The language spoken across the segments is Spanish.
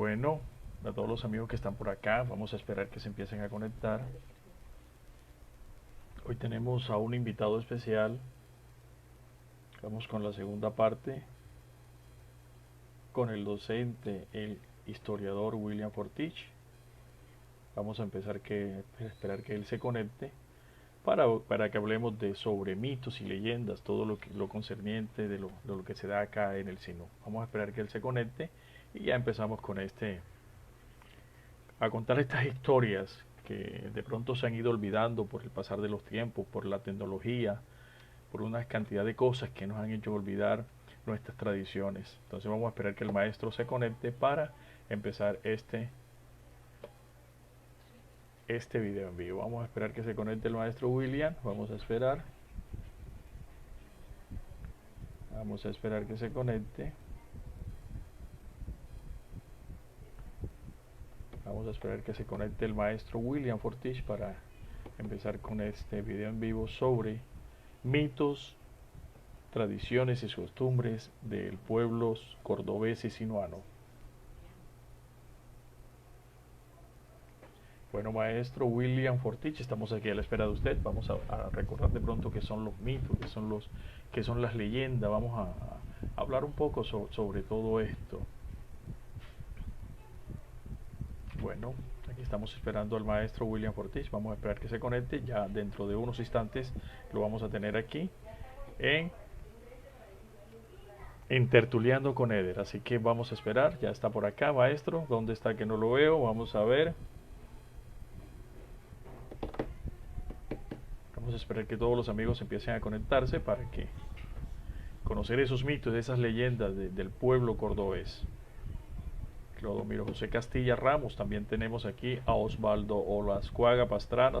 Bueno, a todos los amigos que están por acá, vamos a esperar que se empiecen a conectar. Hoy tenemos a un invitado especial. Vamos con la segunda parte, con el docente, el historiador William Fortich. Vamos a esperar que él se conecte para que hablemos sobre mitos y leyendas, todo lo concerniente de lo que se da acá en el Sinú. Vamos a esperar que él se conecte y ya empezamos con a contar estas historias que de pronto se han ido olvidando por el pasar de los tiempos, por la tecnología, por una cantidad de cosas que nos han hecho olvidar nuestras tradiciones. Entonces vamos a esperar que el maestro se conecte para empezar este video en vivo. Vamos a esperar que se conecte el maestro William. Vamos a esperar. Vamos a esperar que se conecte. Vamos a esperar que se conecte el maestro William Fortich para empezar con este video en vivo sobre mitos, tradiciones y costumbres del pueblo cordobés y sinuano. Bueno, maestro William Fortich, estamos aquí a la espera de usted. Vamos a recordar de pronto qué son los mitos, qué son las leyendas. Vamos a hablar un poco sobre todo esto. Bueno, aquí estamos esperando al maestro William Fortich. Vamos a esperar que se conecte. Ya dentro de unos instantes lo vamos a tener aquí en Tertuleando con Eder. Así que vamos a esperar. Ya está por acá, maestro. ¿Dónde está que no lo veo? Vamos a ver. Vamos a esperar que todos los amigos empiecen a conectarse para que conocer esos mitos, esas leyendas del pueblo cordobés. Clodomiro José Castilla Ramos, también tenemos aquí a Osvaldo Olascuaga Pastrana,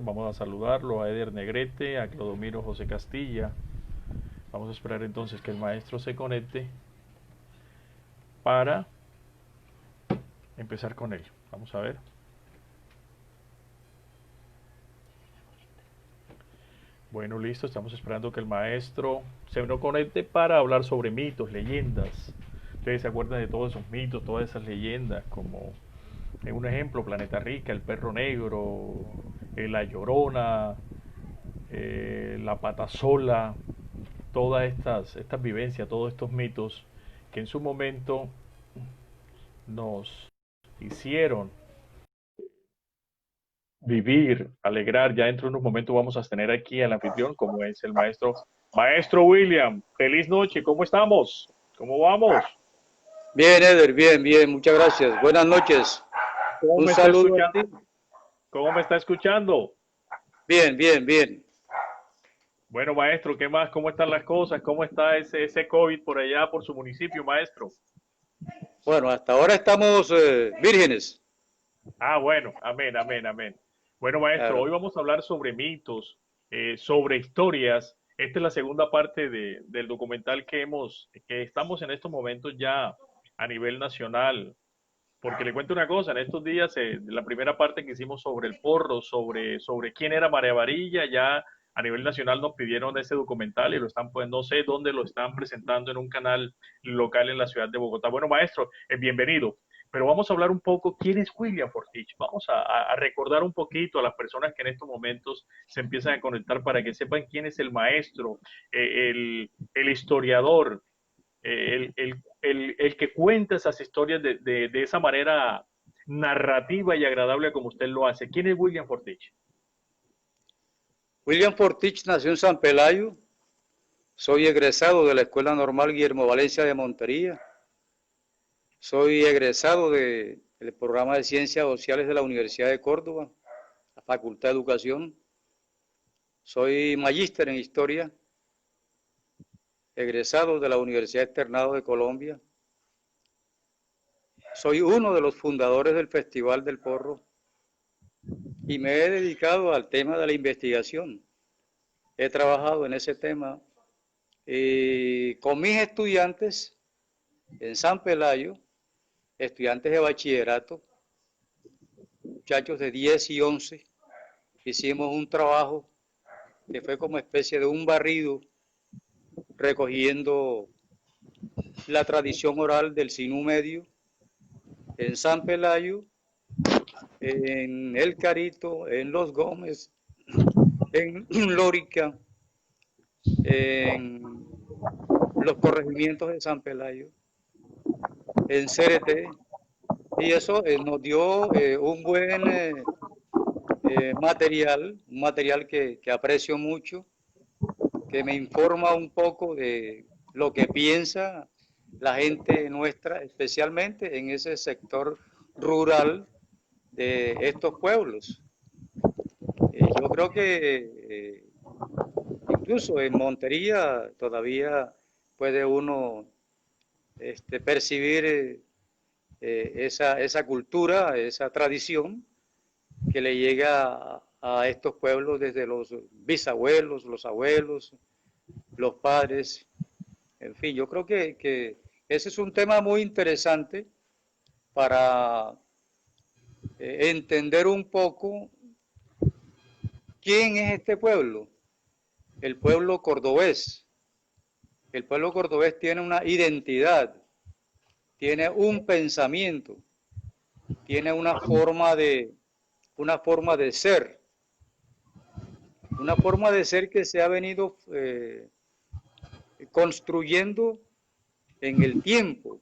vamos a saludarlo, a Eder Negrete, a Clodomiro José Castilla. Vamos a esperar entonces que el maestro se conecte para empezar con él. Vamos a ver. Bueno, listo, estamos esperando que el maestro se nos conecte para hablar sobre mitos, leyendas. Ustedes se acuerdan de todos esos mitos, todas esas leyendas, como en un ejemplo, Planeta Rica, el perro negro, la llorona, la pata sola, todas estas vivencias, todos estos mitos que en su momento nos hicieron vivir, alegrar. Ya dentro de unos momentos vamos a tener aquí al anfitrión, como es el maestro William. Feliz noche, ¿cómo estamos? ¿Cómo vamos? Bien, Eder, bien, bien, muchas gracias. Buenas noches. ¿Cómo Un me está saludo a escuchando? ti. ¿Cómo me está escuchando? Bien, bien, bien. Bueno, maestro, ¿qué más? ¿Cómo están las cosas? ¿Cómo está ese COVID por allá, por su municipio, maestro? Bueno, hasta ahora estamos vírgenes. Ah, bueno, amén, amén, amén. Bueno, maestro, Claro. hoy vamos a hablar sobre mitos, sobre historias. Esta es la segunda parte del documental que estamos en estos momentos ya a nivel nacional. Porque le cuento una cosa, en estos días, la primera parte que hicimos sobre el porro, sobre quién era María Varilla, ya a nivel nacional nos pidieron ese documental y lo están, pues no sé dónde lo están presentando en un canal local en la ciudad de Bogotá. Bueno, maestro, bienvenido. Pero vamos a hablar un poco quién es William Fortich. Vamos a recordar un poquito a las personas que en estos momentos se empiezan a conectar para que sepan quién es el maestro, el historiador, el que cuenta esas historias de esa manera narrativa y agradable como usted lo hace. ¿Quién es William Fortich? William Fortich nació en San Pelayo. Soy egresado de la Escuela Normal Guillermo Valencia de Montería. Soy egresado del programa de Ciencias Sociales de la Universidad de Córdoba, la Facultad de Educación. Soy magíster en Historia, egresado de la Universidad Externado de Colombia. Soy uno de los fundadores del Festival del Porro y me he dedicado al tema de la investigación. He trabajado en ese tema con mis estudiantes en San Pelayo, estudiantes de bachillerato, muchachos de 10 y 11. Hicimos un trabajo que fue como especie de un barrido recogiendo la tradición oral del Sinú Medio, en San Pelayo, en El Carito, en Los Gómez, en Lórica, en los corregimientos de San Pelayo, en Cereté, y eso nos dio un buen material, un material que aprecio mucho, que me informa un poco de lo que piensa la gente nuestra, especialmente en ese sector rural de estos pueblos. Yo creo que incluso en Montería todavía puede uno percibir esa cultura, esa tradición que le llega a estos pueblos desde los bisabuelos, los abuelos, los padres. En fin, yo creo que ese es un tema muy interesante para entender un poco quién es este pueblo, el pueblo cordobés. El pueblo cordobés tiene una identidad, tiene un pensamiento, tiene una forma de ser, que se ha venido construyendo en el tiempo.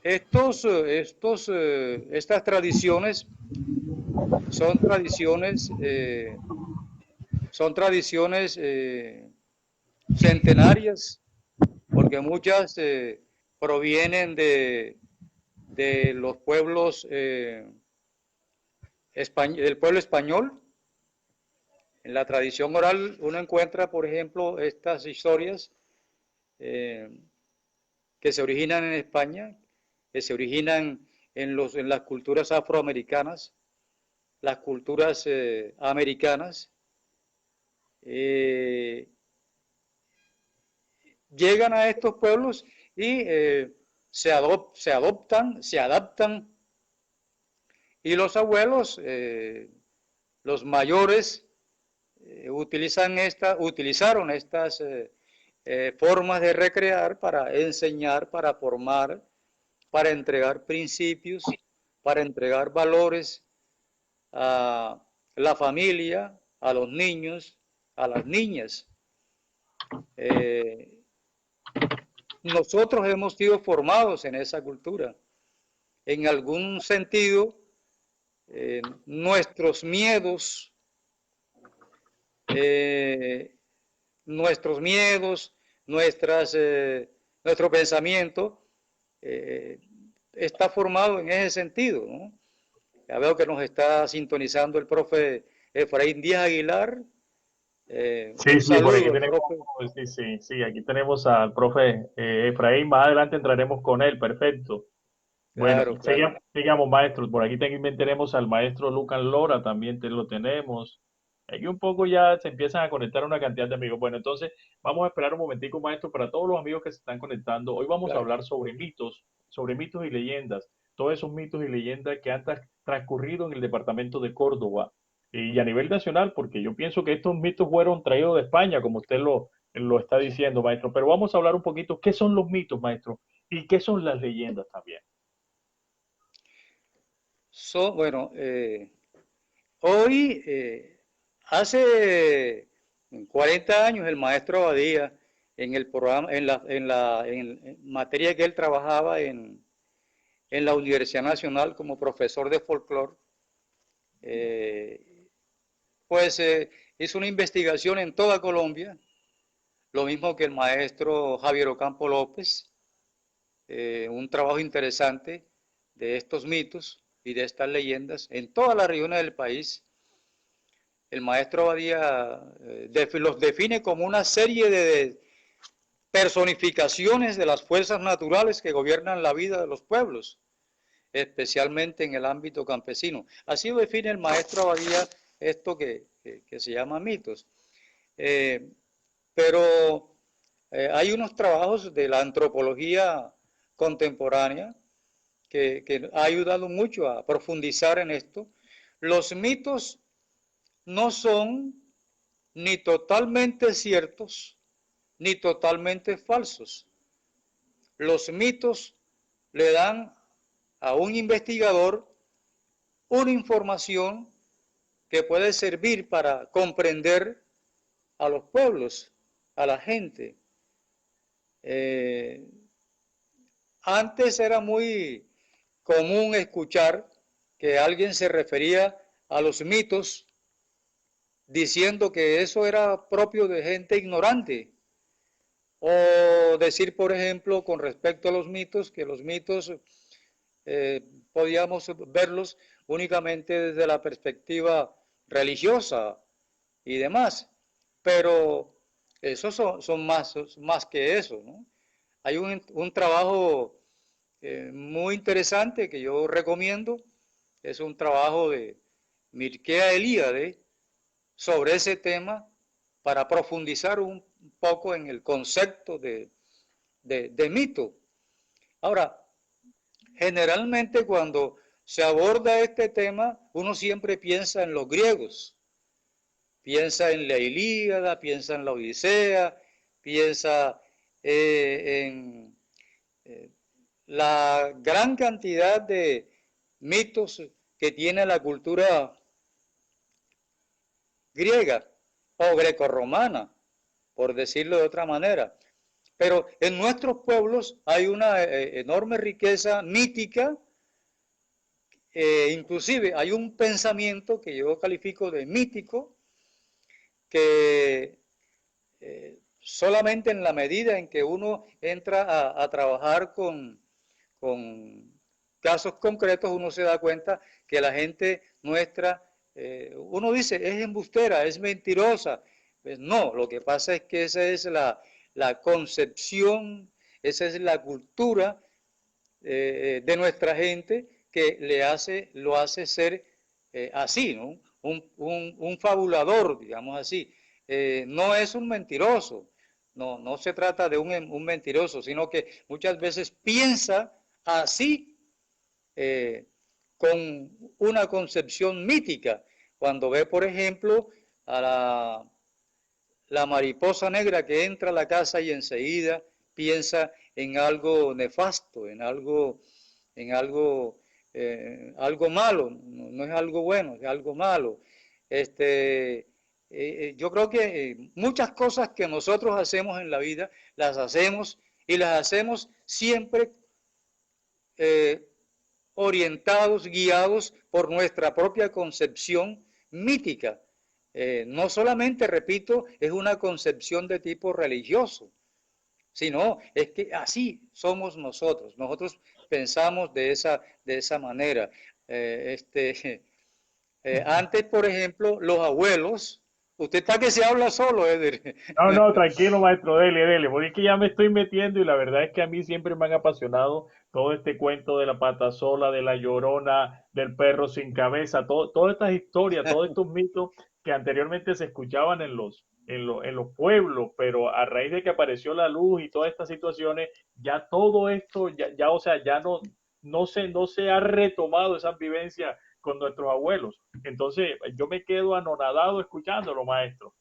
Estas tradiciones son tradiciones centenarias, porque muchas provienen de los pueblos del pueblo español. En la tradición oral uno encuentra, por ejemplo, estas historias que se originan en España, que se originan en las culturas afroamericanas, las culturas americanas, llegan a estos pueblos y se adaptan, y los abuelos, los mayores, utilizaron estas formas de recrear para enseñar, para formar, para entregar principios, para entregar valores a la familia, a los niños, a las niñas. Nosotros hemos sido formados en esa cultura. En algún sentido, nuestros miedos, nuestro pensamiento está formado en ese sentido, ¿no? Ya veo que nos está sintonizando el profe Efraín Díaz Aguilar. Sí, Un sí, por aquí saludo, tenemos, profe. sí, aquí tenemos al profe Efraín, más adelante entraremos con él, perfecto. Bueno, Claro, claro. sigamos maestros, por aquí también tenemos al maestro Lucas Lora, también lo tenemos. Aquí un poco ya se empiezan a conectar una cantidad de amigos. Bueno, entonces vamos a esperar un momentico, maestro, para todos los amigos que se están conectando. Hoy vamos a Claro. hablar sobre mitos y leyendas, todos esos mitos y leyendas que han transcurrido en el departamento de Córdoba y a nivel nacional, porque yo pienso que estos mitos fueron traídos de España, como usted lo está diciendo, maestro. Pero vamos a hablar un poquito, ¿qué son los mitos, maestro? ¿Y qué son las leyendas también? Bueno, hoy, hace 40 años, el maestro Abadía, en el programa, en materia que él trabajaba en la Universidad Nacional como profesor de folclore, eh, pues hizo una investigación en toda Colombia, lo mismo que el maestro Javier Ocampo López, un trabajo interesante de estos mitos y de estas leyendas en todas las regiones del país. El maestro Abadía los define como una serie de personificaciones de las fuerzas naturales que gobiernan la vida de los pueblos, especialmente en el ámbito campesino. Así lo define el maestro Abadía esto que se llama mitos. Pero hay unos trabajos de la antropología contemporánea que ha ayudado mucho a profundizar en esto. Los mitos no son ni totalmente ciertos ni totalmente falsos. Los mitos le dan a un investigador una información que puede servir para comprender a los pueblos, a la gente. Antes era muy común escuchar que alguien se refería a los mitos diciendo que eso era propio de gente ignorante. O decir, por ejemplo, con respecto a los mitos, que los mitos podíamos verlos únicamente desde la perspectiva religiosa y demás. Pero esos son más que eso, ¿no? Hay un trabajo muy interesante que yo recomiendo, es un trabajo de Mircea Eliade sobre ese tema para profundizar un poco en el concepto de mito. Ahora, generalmente cuando se aborda este tema, uno siempre piensa en los griegos, piensa en la Ilíada, piensa en la Odisea, piensa en la gran cantidad de mitos que tiene la cultura griega o grecorromana, por decirlo de otra manera. Pero en nuestros pueblos hay una enorme riqueza mítica, inclusive hay un pensamiento que yo califico de mítico, que solamente en la medida en que uno entra a trabajar con casos concretos, uno se da cuenta que la gente nuestra, uno dice, es embustera, es mentirosa. Pues no, lo que pasa es que esa es la concepción, esa es la cultura de nuestra gente que lo hace ser así, ¿no? Un fabulador, digamos así. No es un mentiroso, no se trata de un mentiroso, sino que muchas veces piensa así, con una concepción mítica. Cuando ve, por ejemplo, a la mariposa negra que entra a la casa y enseguida piensa en algo nefasto, algo malo, no es algo bueno, es algo malo. Yo creo que muchas cosas que nosotros hacemos en la vida, las hacemos y las hacemos siempre orientados, guiados por nuestra propia concepción mítica. No solamente, repito, es una concepción de tipo religioso, sino es que así somos nosotros. Nosotros pensamos de esa manera. Antes, por ejemplo, los abuelos, usted está que se habla solo, Eder. No, no, tranquilo, maestro, dele, porque es que ya me estoy metiendo y la verdad es que a mí siempre me han apasionado todo este cuento de la pata sola, de la llorona, del perro sin cabeza, todas estas historias, todos estos mitos que anteriormente se escuchaban en los pueblos, pero a raíz de que apareció la luz y todas estas situaciones, ya todo esto, o sea, ya no se ha retomado esa vivencia con nuestros abuelos. Entonces, yo me quedo anonadado escuchándolo, maestro.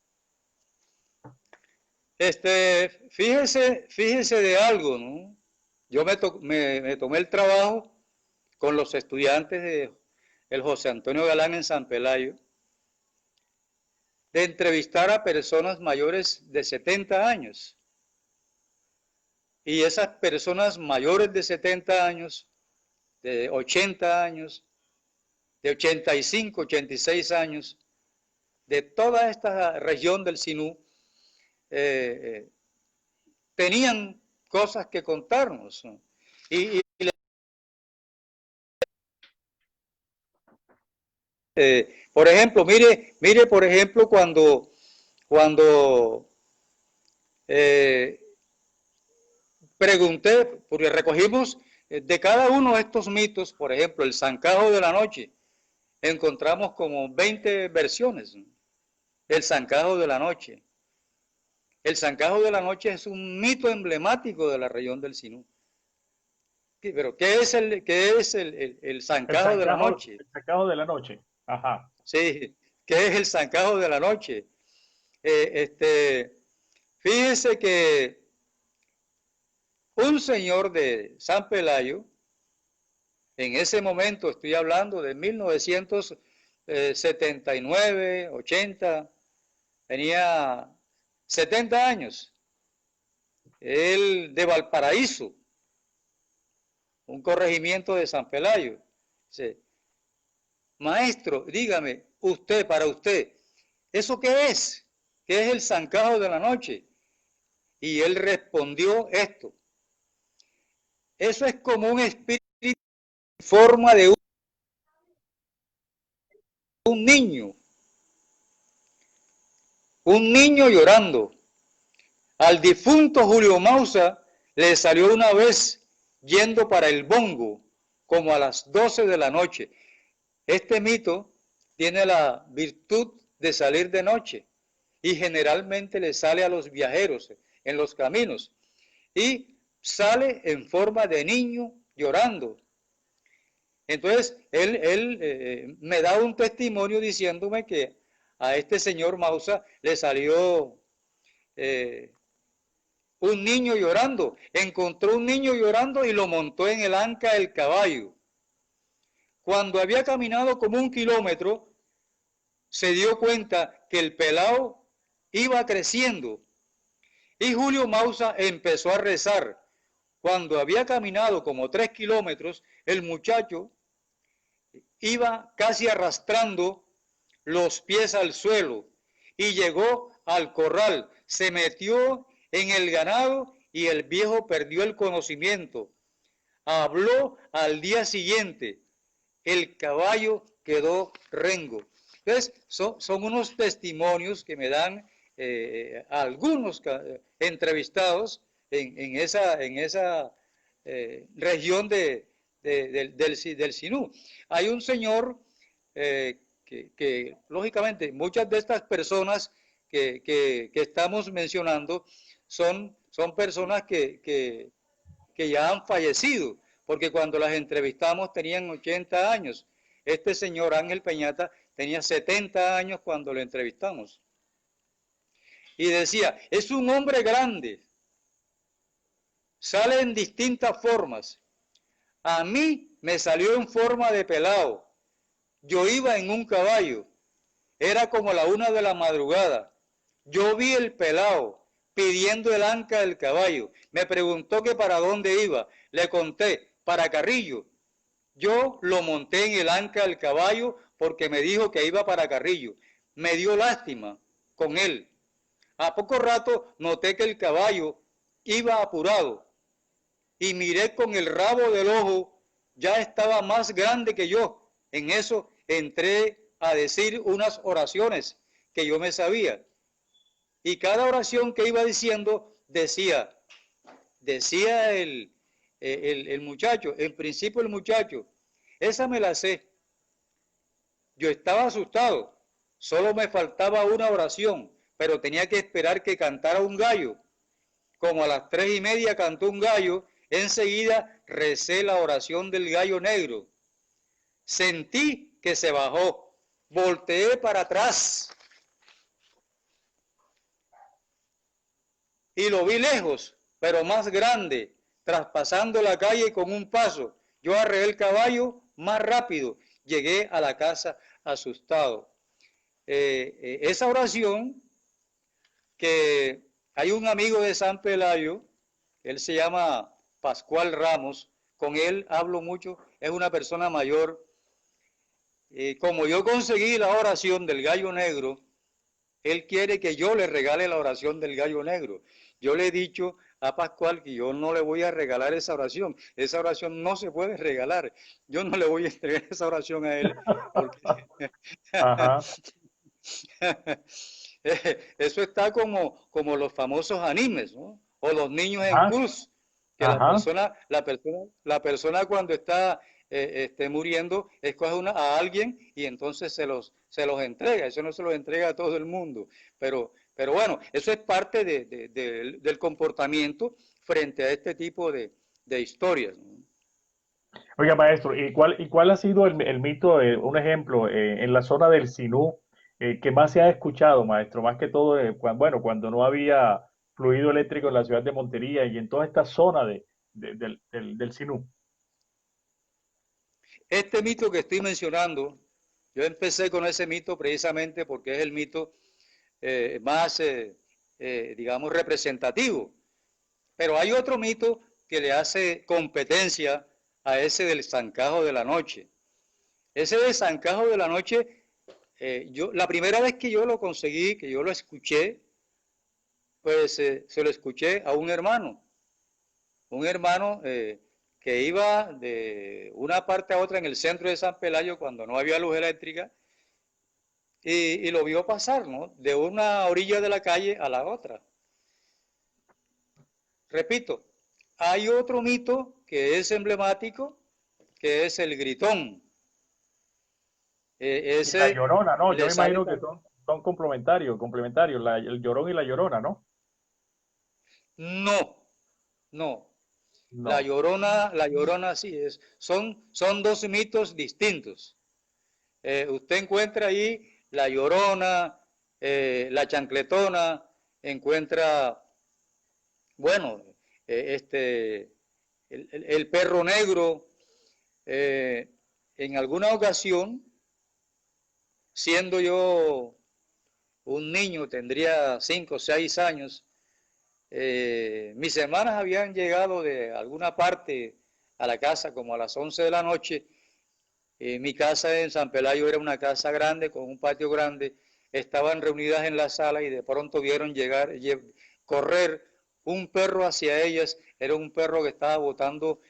Fíjese de algo, ¿no? Yo me tomé el trabajo con los estudiantes de el José Antonio Galán en San Pelayo de entrevistar a personas mayores de 70 años. Y esas personas mayores de 70 años, de 80 años, de 85, 86 años, de toda esta región del Sinú, eh, tenían cosas que contarnos, ¿no? Y por ejemplo, mire, por ejemplo, cuando eh, pregunté, porque recogimos de cada uno de estos mitos, por ejemplo, el zancajo de la noche, encontramos como 20 versiones, ¿no? El zancajo de la noche. El zancajo de la noche es un mito emblemático de la región del Sinú. Pero, qué es el zancajo de la noche? El zancajo de la noche. Ajá. Sí, ¿qué es el zancajo de la noche? Eh, este, Fíjese que un señor de San Pelayo En ese momento, estoy hablando de 1979, 80, tenía 70 años. Él de Valparaíso, un corregimiento de San Pelayo. Dice, maestro, dígame, usted, para usted, ¿eso qué es? ¿Qué es el zancajo de la noche? Y él respondió esto. Eso es como un espíritu en forma de un niño llorando. Al difunto Julio Mausa le salió una vez yendo para el Bongo, como a las 12 de la noche. Este mito tiene la virtud de salir de noche y generalmente le sale a los viajeros en los caminos y sale en forma de niño llorando. Entonces, él me da un testimonio diciéndome que a este señor Mausa le salió un niño llorando. Encontró un niño llorando y lo montó en el anca del caballo. Cuando había caminado como 1 kilómetro, se dio cuenta que el pelao iba creciendo. Y Julio Mausa empezó a rezar. Cuando había caminado como 3 kilómetros, el muchacho iba casi arrastrando los pies al suelo y llegó al corral, se metió en el ganado y el viejo perdió el conocimiento. Habló al día siguiente, el caballo quedó rengo. Entonces, son unos testimonios que me dan algunos entrevistados en esa región del Sinú. Hay un señor que, lógicamente, muchas de estas personas que estamos mencionando son personas que ya han fallecido, porque cuando las entrevistamos tenían 80 años. Este señor Ángel Peñata tenía 70 años cuando lo entrevistamos. Y decía, es un hombre grande, sale en distintas formas. A mí me salió en forma de pelao. Yo iba en un caballo. Era como la 1 de la madrugada. Yo vi el pelao pidiendo el anca del caballo. Me preguntó que para dónde iba. Le conté, para Carrillo. Yo lo monté en el anca del caballo porque me dijo que iba para Carrillo. Me dio lástima con él. A poco rato noté que el caballo iba apurado y miré con el rabo del ojo, ya estaba más grande que yo. En eso entré a decir unas oraciones que yo me sabía. Y cada oración que iba diciendo decía el muchacho, en principio el muchacho, esa me la sé. Yo estaba asustado, solo me faltaba una oración, pero tenía que esperar que cantara un gallo. Como a las 3:30 cantó un gallo, enseguida recé la oración del gallo negro. Sentí que se bajó, volteé para atrás y lo vi lejos, pero más grande, traspasando la calle con un paso. Yo arreé el caballo más rápido, llegué a la casa asustado. Esa oración que hay un amigo de San Pelayo, él se llama Pascual Ramos, con él hablo mucho, es una persona mayor. Como yo conseguí la oración del gallo negro, él quiere que yo le regale la oración del gallo negro. Yo le he dicho a Pascual que yo no le voy a regalar esa oración no se puede regalar, yo no le voy a entregar esa oración a él, porque Ajá, eso está como los famosos animes, ¿no? O los niños en ajá, cruz, que ajá. la persona cuando está muriendo escoge a alguien y entonces se los entrega. Eso no se los entrega a todo el mundo. Pero bueno, eso es parte del comportamiento frente a este tipo de historias, ¿no? Oiga, maestro, ¿y cuál ha sido el mito, un ejemplo, en la zona del Sinú, que más se ha escuchado, maestro? Más que todo, bueno, cuando no había fluido eléctrico en la ciudad de Montería y en toda esta zona del Sinú. Este mito que estoy mencionando, yo empecé con ese mito precisamente porque es el mito más, digamos, representativo. Pero hay otro mito que le hace competencia a ese del zancajo de la noche. Ese del zancajo de la noche, la primera vez que yo lo conseguí, que yo lo escuché, pues se lo escuché a un hermano que iba de una parte a otra en el centro de San Pelayo cuando no había luz eléctrica y lo vio pasar, ¿no? De una orilla de la calle a la otra. Repito, hay otro mito que es emblemático, que es el gritón. Y la Ese Llorona, ¿no? Yo le me sale imagino que son complementarios, el Llorón y la Llorona, ¿no? no, no. No. La Llorona sí es. Son dos mitos distintos. Usted encuentra ahí la Llorona, la Chancletona, encuentra, bueno, el perro negro. Eh, en alguna ocasión, siendo yo un niño, tendría 5 o 6 años, mis hermanas habían llegado de alguna parte a la casa como a las 11 de la noche. Mi casa en San Pelayo era una casa grande, con un patio grande. Estaban reunidas en la sala y de pronto vieron correr un perro hacia ellas. Era un perro que estaba botando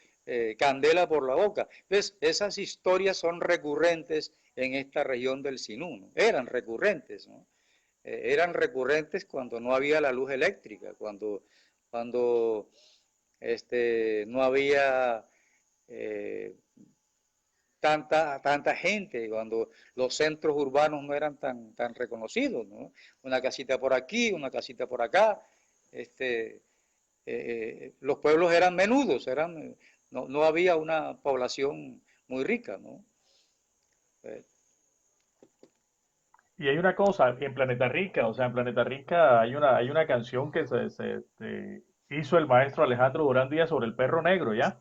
candela por la boca. Entonces, esas historias son recurrentes en esta región del Sinú, ¿no? Eran recurrentes, ¿no? Eran recurrentes cuando no había la luz eléctrica, cuando no había eh, tanta gente, cuando los centros urbanos no eran tan reconocidos, ¿no? Una casita por aquí, una casita por acá. Los pueblos eran menudos, no había una población muy rica, ¿no? Eh, Y hay una cosa, en Planeta Rica, o sea, en Planeta Rica hay una canción que hizo el maestro Alejandro Durán Díaz sobre el perro negro, ¿ya?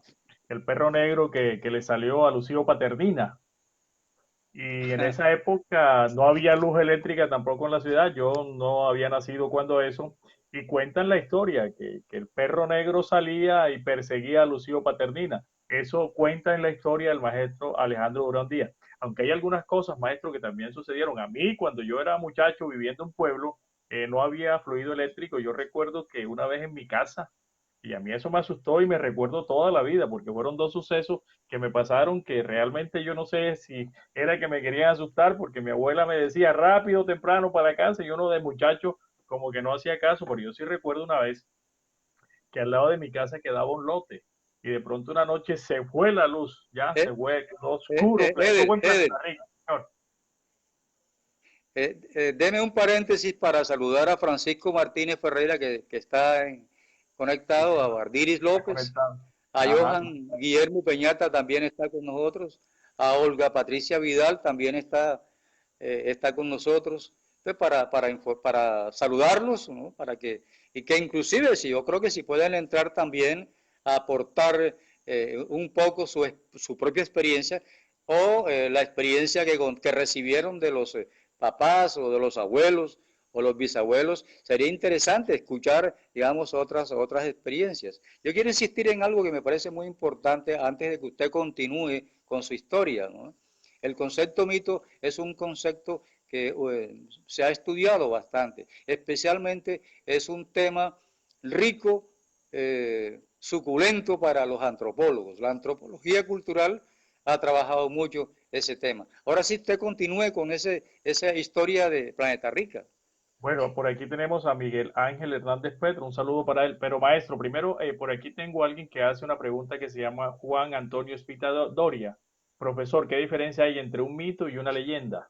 El perro negro que le salió a Lucio Paternina. Y en esa época no había luz eléctrica tampoco en la ciudad, yo no había nacido cuando eso, y cuentan la historia, que el perro negro salía y perseguía a Lucio Paternina. Eso cuenta en la historia del maestro Alejandro Durán Díaz. Aunque hay algunas cosas, maestro, que también sucedieron. A mí, cuando yo era muchacho viviendo en un pueblo, no había fluido eléctrico. Yo recuerdo que una vez en mi casa, y a mí eso me asustó y me recuerdo toda la vida, porque fueron dos sucesos que me pasaron que realmente yo no sé si era que me querían asustar, porque mi abuela me decía rápido, temprano para casa, y uno de muchacho como que no hacía caso, pero yo sí recuerdo una vez que al lado de mi casa quedaba un lote, y de pronto una noche se fue la luz, ya se fue, quedó oscuro, eso fue en Eder, Planeta Rica, señor. deme un paréntesis para saludar a Francisco Martínez Ferreira, que está Sí, conectado, a señor, Bardiris está López, conectado. a Ajá. Johan Guillermo Peñata también está con nosotros, a Olga Patricia Vidal también está con nosotros. Entonces, para saludarlos, ¿no? Y que inclusive, si yo creo que si pueden entrar también a aportar un poco su propia experiencia o la experiencia que recibieron de los papás o de los abuelos o los bisabuelos, sería interesante escuchar, digamos, otras experiencias. Yo quiero insistir en algo que me parece muy importante antes de que usted continúe con su historia, ¿no? El concepto mito es un concepto que se ha estudiado bastante, especialmente es un tema rico, suculento para los antropólogos. La antropología cultural ha trabajado mucho ese tema. Ahora sí usted continúe con esa historia de Planeta Rica. Bueno, por aquí tenemos a Miguel Ángel Hernández Petro, un saludo para él. Pero maestro, primero, por aquí tengo a alguien que hace una pregunta que se llama Juan Antonio Espita Doria. Profesor, ¿qué diferencia hay entre un mito y una leyenda?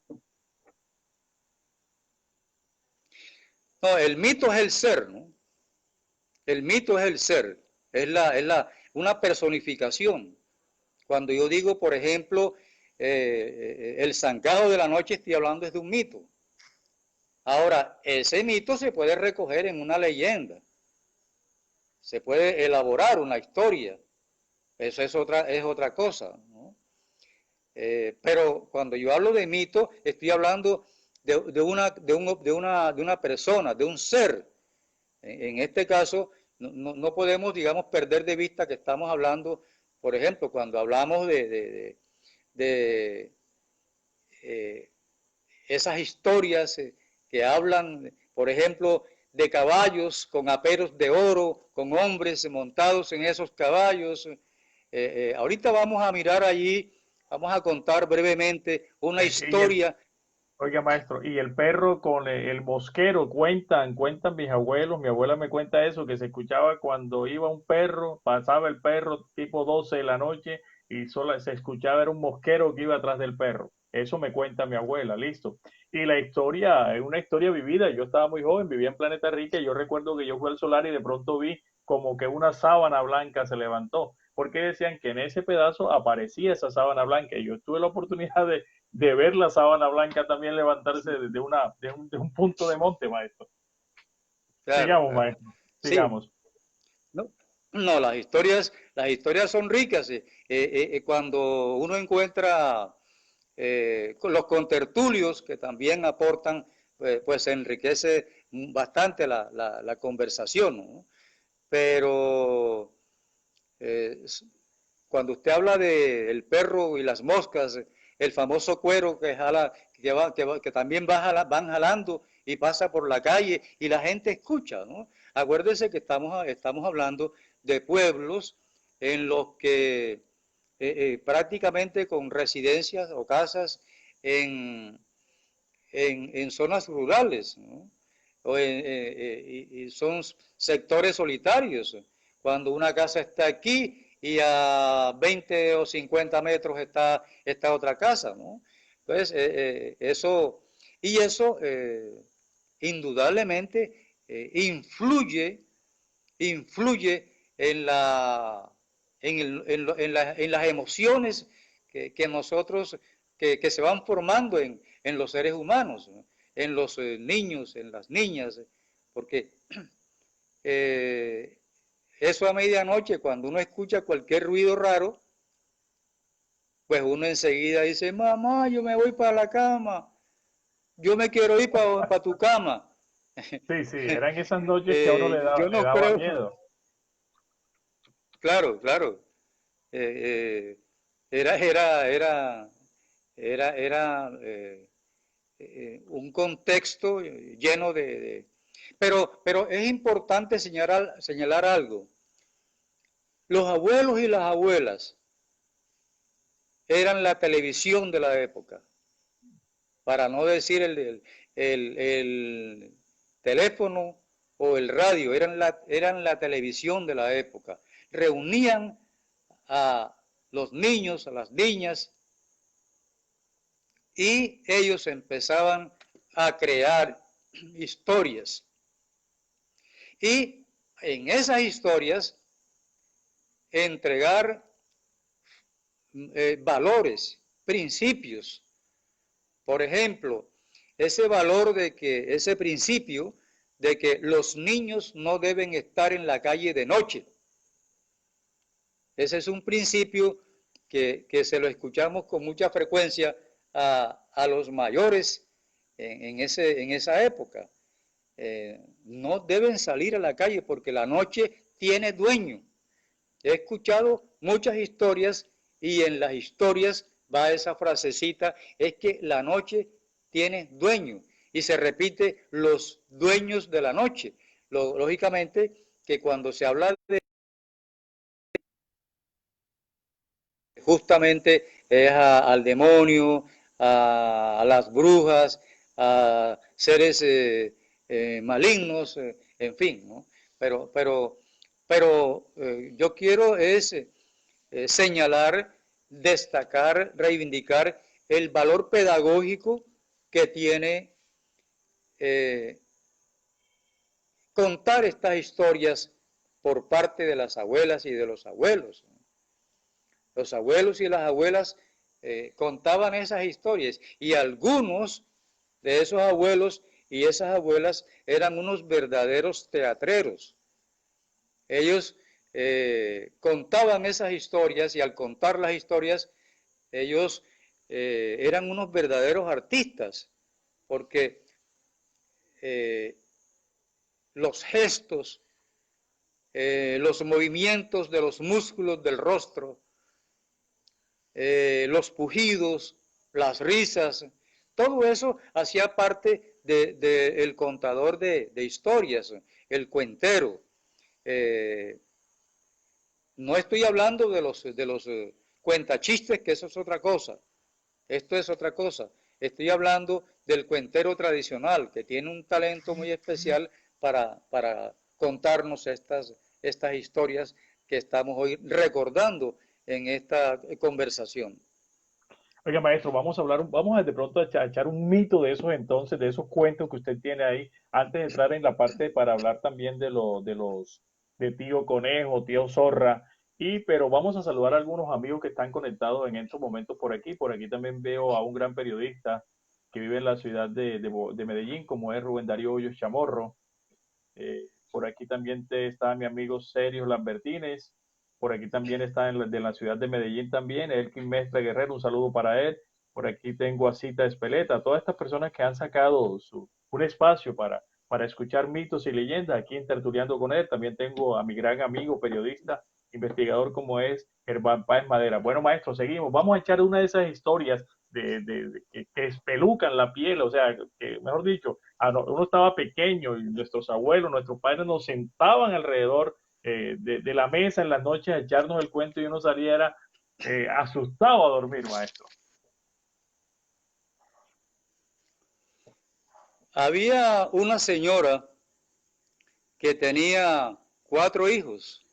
No, el mito es el ser, ¿no? El mito es el ser, una personificación. Cuando yo digo, por ejemplo, el zancajo de la noche, estoy hablando es de un mito. Ahora, ese mito se puede recoger en una leyenda, se puede elaborar una historia, eso es otra cosa, ¿no? Pero cuando yo hablo de mito, estoy hablando de una persona, de un ser. En este caso, no podemos, digamos, perder de vista que estamos hablando, por ejemplo, cuando hablamos de esas historias que hablan, por ejemplo, de caballos con aperos de oro, con hombres montados en esos caballos. Ahorita vamos a mirar allí, vamos a contar brevemente una Y el, historia. oiga, maestro, y el perro con el mosquero, cuentan mis abuelos, mi abuela me cuenta eso, que se escuchaba cuando iba un perro, pasaba el perro tipo 12 de la noche y solo se escuchaba era un mosquero que iba atrás del perro. Eso me cuenta mi abuela, listo. Y la historia, es una historia vivida, yo estaba muy joven, vivía en Planeta Rica y yo recuerdo que yo fui al solar y de pronto vi como que una sábana blanca se levantó, porque decían que en ese pedazo aparecía esa sábana blanca y yo tuve la oportunidad de ver la sábana blanca también levantarse de un punto de monte, maestro. Claro, Sigamos, claro. maestro, Sí, sigamos. no, no, las historias son ricas. Cuando uno encuentra con los contertulios que también aportan, pues enriquece bastante la conversación, ¿no? Pero eh, cuando usted habla de el perro y las moscas, el famoso cuero que jala, que también van jalando y pasa por la calle y la gente escucha, ¿no? Acuérdese que estamos hablando de pueblos en los que prácticamente con residencias o casas en, en zonas rurales, ¿no? Y son sectores solitarios. Cuando una casa está aquí y a 20 o 50 metros está otra casa, ¿no? Entonces, eso indudablemente influye en, en las emociones que nosotros, que se van formando en los seres humanos, ¿no? En los niños, en las niñas, porque eh, eso a medianoche, cuando uno escucha cualquier ruido raro, pues uno enseguida dice, mamá, yo me voy para la cama, yo me quiero ir para tu cama. Sí, sí, eran esas noches que a uno Yo le no daba creo, miedo. claro, claro, eh, era, era, era, era un contexto lleno pero es importante señalar algo. Los abuelos y las abuelas eran la televisión de la época, para no decir el teléfono o el radio, eran la televisión de la época. Reunían a los niños, a las niñas, y ellos empezaban a crear historias. Y en esas historias entregar valores, principios. Por ejemplo, ese valor de que, ese principio de que los niños no deben estar en la calle de noche. Ese es un principio que se lo escuchamos con mucha frecuencia a los mayores en esa época. No deben salir a la calle porque la noche tiene dueño. He escuchado muchas historias y en las historias va esa frasecita, es que la noche tiene dueño y se repite los dueños de la noche. Lógicamente que cuando se habla de justamente es al demonio, a las brujas, a seres malignos, en fin, ¿no? Pero yo quiero es señalar, destacar, reivindicar el valor pedagógico que tiene eh, contar estas historias por parte de las abuelas y de los abuelos. Los abuelos y las abuelas contaban esas historias y algunos de esos abuelos y esas abuelas eran unos verdaderos teatreros. Ellos contaban esas historias y al contar las historias, ellos eran unos verdaderos artistas, porque los gestos, los movimientos de los músculos del rostro, los pujidos, las risas, todo eso hacía parte del contador de historias, el cuentero. No estoy hablando de los cuentachistes, que eso es otra cosa. Esto es otra cosa. Estoy hablando del cuentero tradicional, que tiene un talento muy especial para contarnos estas historias que estamos hoy recordando en esta conversación. Oiga, maestro, vamos a hablar, vamos a de pronto a echar un mito de esos entonces, de esos cuentos que usted tiene ahí, antes de entrar en la parte para hablar también de tío Conejo, tío Zorra, pero vamos a saludar a algunos amigos que están conectados en estos momentos por aquí. Por aquí también veo a un gran periodista que vive en la ciudad de Medellín, como es Rubén Darío Hoyos Chamorro. Por aquí también está mi amigo Sergio Lambertines. Por aquí también está de la ciudad de Medellín también, Elkin Mestre Guerrero, un saludo para él. Por aquí tengo a Cita Espeleta, todas estas personas que han sacado un espacio para escuchar mitos y leyendas aquí en Tertuliando con él. También tengo a mi gran amigo, periodista, investigador como es Germán Páez Madera. Bueno, maestro, seguimos. Vamos a echar una de esas historias que espelucan la piel, o sea, que mejor dicho, uno estaba pequeño y nuestros abuelos, nuestros padres nos sentaban alrededor de la mesa en las noches a echarnos el cuento y uno saliera asustado a dormir, maestro. Había una señora que tenía 4 hijos,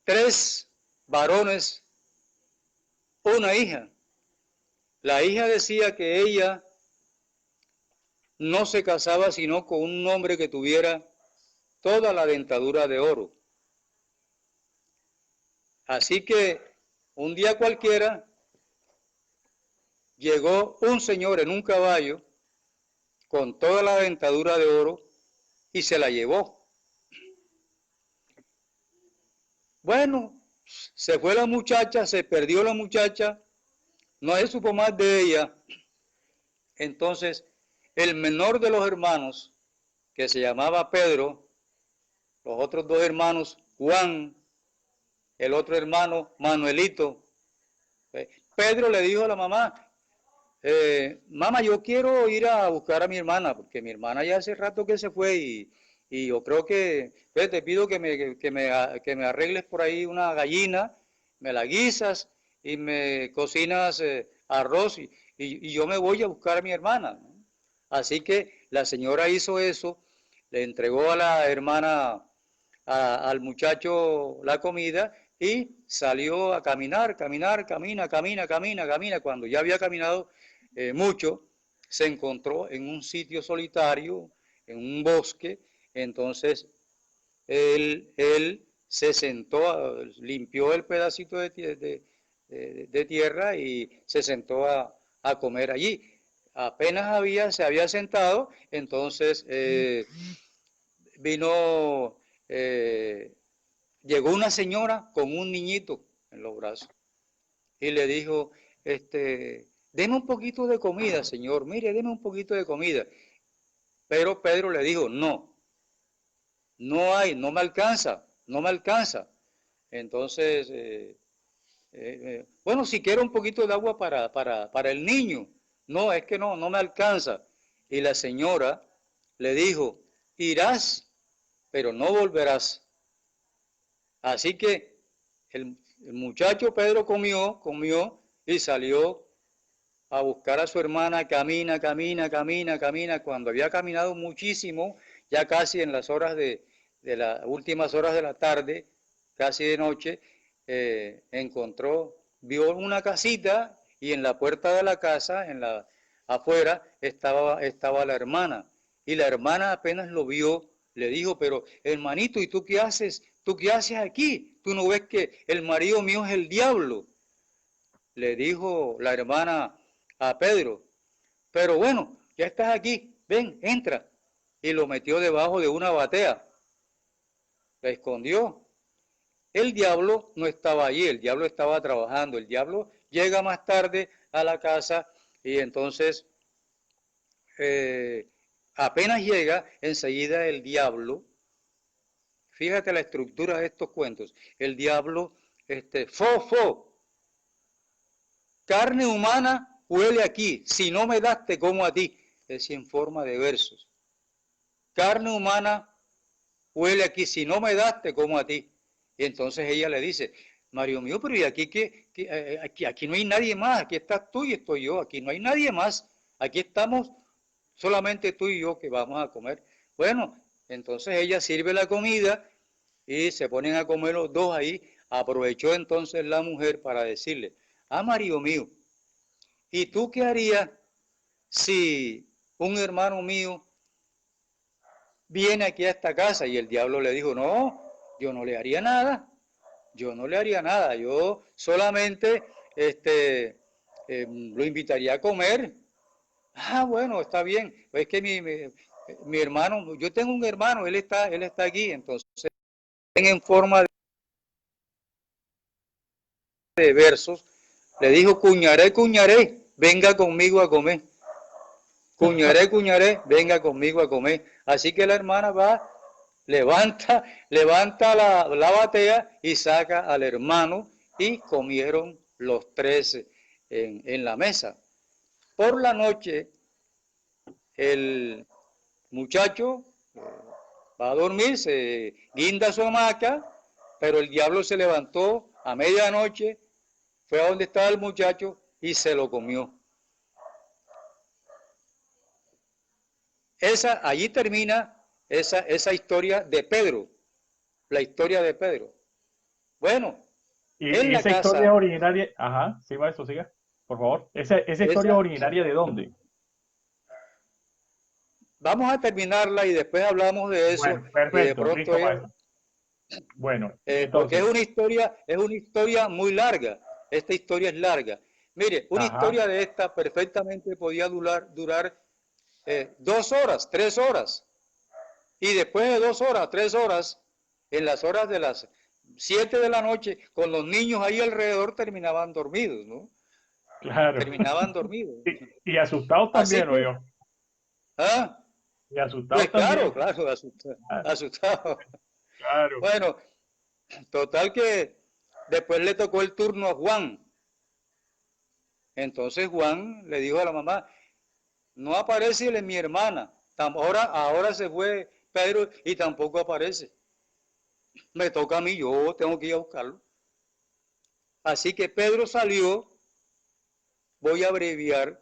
3 varones, una hija. La hija decía que ella no se casaba sino con un hombre que tuviera toda la dentadura de oro. Así que un día cualquiera llegó un señor en un caballo con toda la dentadura de oro y se la llevó. Bueno, se fue la muchacha, se perdió la muchacha, no se supo más de ella. Entonces, el menor de los hermanos, que se llamaba Pedro, los otros 2 hermanos, Juan, el otro hermano, Manuelito. Pedro le dijo a la mamá, mamá, yo quiero ir a buscar a mi hermana, porque mi hermana ya hace rato que se fue y yo creo que, pues, te pido que me arregles por ahí una gallina, me la guisas y me cocinas arroz y yo me voy a buscar a mi hermana. Así que la señora hizo eso, le entregó a la hermana, al muchacho la comida y salió a caminar, camina. Cuando ya había caminado mucho, se encontró en un sitio solitario, en un bosque. Entonces él se sentó, limpió el pedacito de tierra y se sentó a comer allí. Apenas se había sentado, entonces vino, llegó una señora con un niñito en los brazos y le dijo, deme un poquito de comida, señor, mire, deme un poquito de comida. Pero Pedro le dijo, no, no hay, no me alcanza, no me alcanza. Entonces, bueno, si quiero un poquito de agua para el niño. No, es que no me alcanza. Y la señora le dijo, irás, pero no volverás. Así que el muchacho Pedro comió y salió a buscar a su hermana, camina. Cuando había caminado muchísimo, ya casi en las horas de las últimas horas de la tarde, casi de noche, vio una casita y en la puerta de la casa, afuera, estaba la hermana. Y la hermana apenas lo vio, le dijo, pero hermanito, ¿y tú qué haces? ¿Tú qué haces aquí? ¿Tú no ves que el marido mío es el diablo? Le dijo la hermana a Pedro, pero bueno, ya estás aquí, ven, entra. Y lo metió debajo de una batea, la escondió. El diablo no estaba allí, el diablo estaba trabajando, el diablo llega más tarde a la casa y entonces apenas llega, enseguida el diablo, fíjate la estructura de estos cuentos, el diablo, carne humana huele aquí, si no me das te como a ti, es en forma de versos. Carne humana huele aquí, si no me das te como a ti. Y entonces ella le dice, Mario mío, pero ¿y aquí aquí no hay nadie más? Aquí estás tú y estoy yo, aquí no hay nadie más. Aquí estamos solamente tú y yo que vamos a comer. Bueno, entonces ella sirve la comida y se ponen a comer los dos ahí. Aprovechó entonces la mujer para decirle, Mario mío, ¿y tú qué harías si un hermano mío viene aquí a esta casa? Y el diablo le dijo, no, yo no le haría nada. Yo no le haría nada, yo solamente lo invitaría a comer. Bueno, está bien. Es que mi hermano, yo tengo un hermano, él está aquí, entonces en forma de versos, le dijo, cuñaré, cuñaré, venga conmigo a comer. Cuñaré, cuñaré, venga conmigo a comer. Así que la hermana va, levanta la batea y saca al hermano y comieron los tres en la mesa. Por la noche, el muchacho va a dormir, se guinda su hamaca, pero el diablo se levantó a medianoche, fue a donde estaba el muchacho y se lo comió. Allí termina esa historia de Pedro, la historia de Pedro. Bueno, en Y la esa historia es casa, originaria, ajá, sí, maestro, siga, por favor. Esa historia es originaria de dónde? vamos a terminarla y después hablamos de eso Bueno, y de perfecto, pronto listo, maestro. Bueno, porque entonces, es una historia muy larga. Esta historia es larga. Mire, una ajá, historia de esta perfectamente podía durar 2 horas, 3 horas. Y después de 2 horas, 3 horas, en las horas de las 7 de la noche, con los niños ahí alrededor, terminaban dormidos, ¿no? claro. Terminaban dormidos. Y asustados Así también, que, yo. ¿ah? Y Pues asustados claro, también. claro, asustado. Claro, Asustado. claro. Bueno, total que después le tocó el turno a Juan. Entonces Juan le dijo a la mamá, no aparece mi hermana. Ahora se fue Pedro y tampoco aparece. Me toca a mí, yo tengo que ir a buscarlo. Así que Pedro salió, voy a abreviar,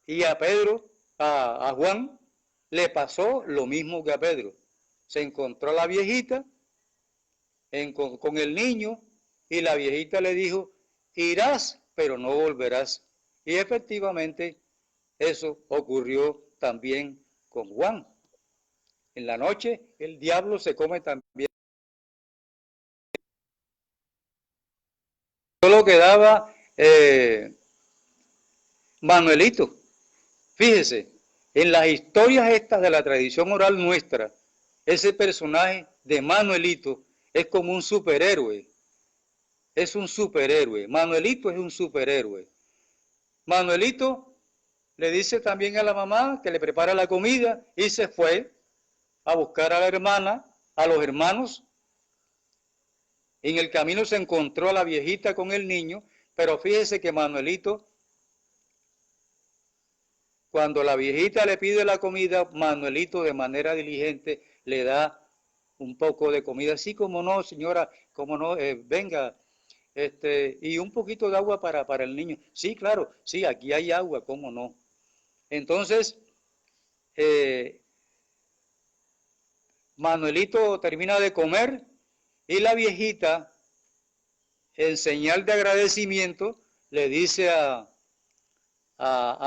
y a Pedro, a Juan, le pasó lo mismo que a Pedro. Se encontró a la viejita con el niño y la viejita le dijo, irás, pero no volverás. Y efectivamente eso ocurrió también con Juan. En la noche el diablo se come también. Solo quedaba Manuelito. Fíjese, en las historias estas de la tradición oral nuestra, ese personaje de Manuelito es como un superhéroe. Es un superhéroe. Manuelito es un superhéroe. Manuelito le dice también a la mamá que le prepara la comida y se fue a buscar a la hermana, a los hermanos. En el camino se encontró a la viejita con el niño, pero fíjese que Manuelito, cuando la viejita le pide la comida, Manuelito de manera diligente le da un poco de comida. Sí, como no, señora, como no, venga, y un poquito de agua para el niño. Sí, claro, sí, aquí hay agua, cómo no. Entonces, Manuelito termina de comer y la viejita, en señal de agradecimiento, le dice a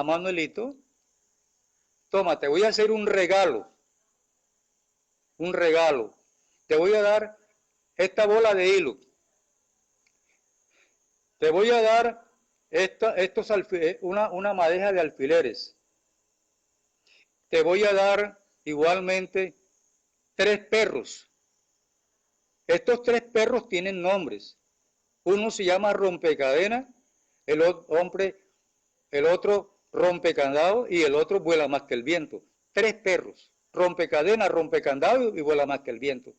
Manuelito, toma, te voy a hacer un regalo, un regalo. Te voy a dar esta bola de hilo. Te voy a dar una madeja de alfileres. Te voy a dar igualmente 3 perros. Estos 3 perros tienen nombres. Uno se llama Rompecadena, hombre, el otro rompe candado y el otro vuela más que el viento. 3 perros, rompe cadena, rompe candado y vuela más que el viento.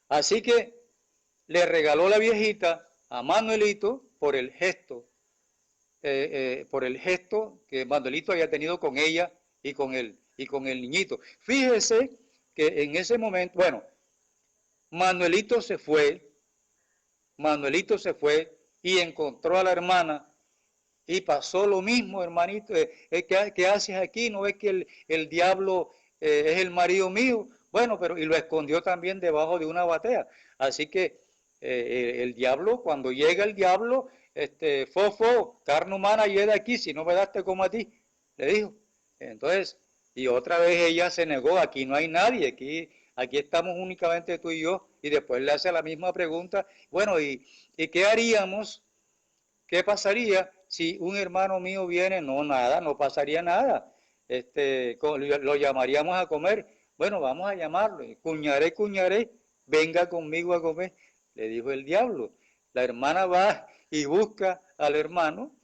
Así que le regaló la viejita a Manuelito por el gesto que Manuelito había tenido con ella y con el niñito. Fíjese que en ese momento, bueno, Manuelito se fue y encontró a la hermana y pasó lo mismo, hermanito. ¿Qué haces aquí? ¿No ves que el diablo es el marido mío? Bueno, pero y lo escondió también debajo de una batea. Así que el diablo, cuando llega el diablo, fofo, carne humana, y de aquí, si no me das te como a ti, le dijo. Entonces, y otra vez ella se negó, aquí no hay nadie, aquí estamos únicamente tú y yo, y después le hace la misma pregunta, bueno, ¿y qué haríamos? ¿Qué pasaría si un hermano mío viene? No, nada, no pasaría nada. Lo llamaríamos a comer. Bueno, vamos a llamarlo. Cuñaré, cuñaré, venga conmigo a comer, le dijo el diablo. La hermana va y busca al hermano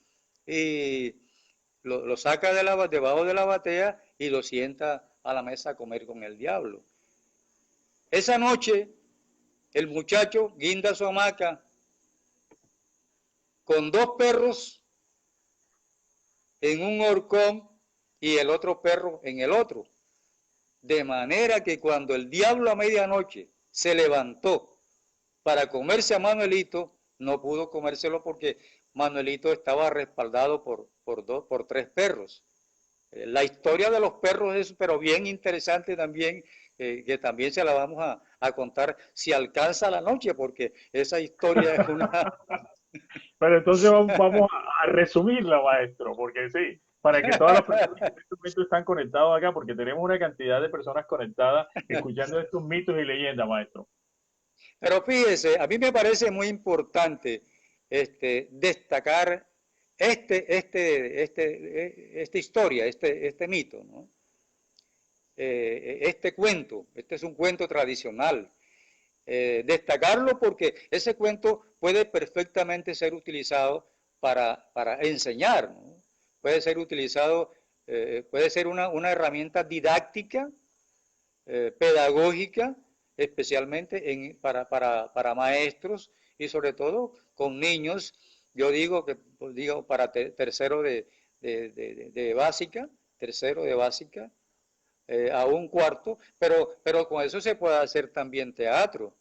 y lo saca debajo de la batea y lo sienta a la mesa a comer con el diablo. Esa noche, el muchacho guinda su hamaca con 2 perros en un horcón y el otro perro en el otro. De manera que cuando el diablo a medianoche se levantó para comerse a Manuelito, no pudo comérselo porque Manuelito estaba respaldado por 3 perros. La historia de los perros es pero bien interesante también, que también se la vamos a contar si alcanza la noche, porque esa historia es una... Pero entonces vamos a resumirla, maestro, porque sí, para que todas las personas que en este momento están conectadas acá, porque tenemos una cantidad de personas conectadas escuchando estos mitos y leyendas, maestro. Pero fíjese, a mí me parece muy importante destacar esta historia, este mito, ¿no? Este cuento, este es un cuento tradicional. Destacarlo porque ese cuento puede perfectamente ser utilizado para enseñar, ¿no? Puede ser utilizado, puede ser una herramienta didáctica, pedagógica, especialmente para maestros y sobre todo con niños. Yo digo que para tercero de básica, tercero de básica, a un cuarto, pero con eso se puede hacer también teatro.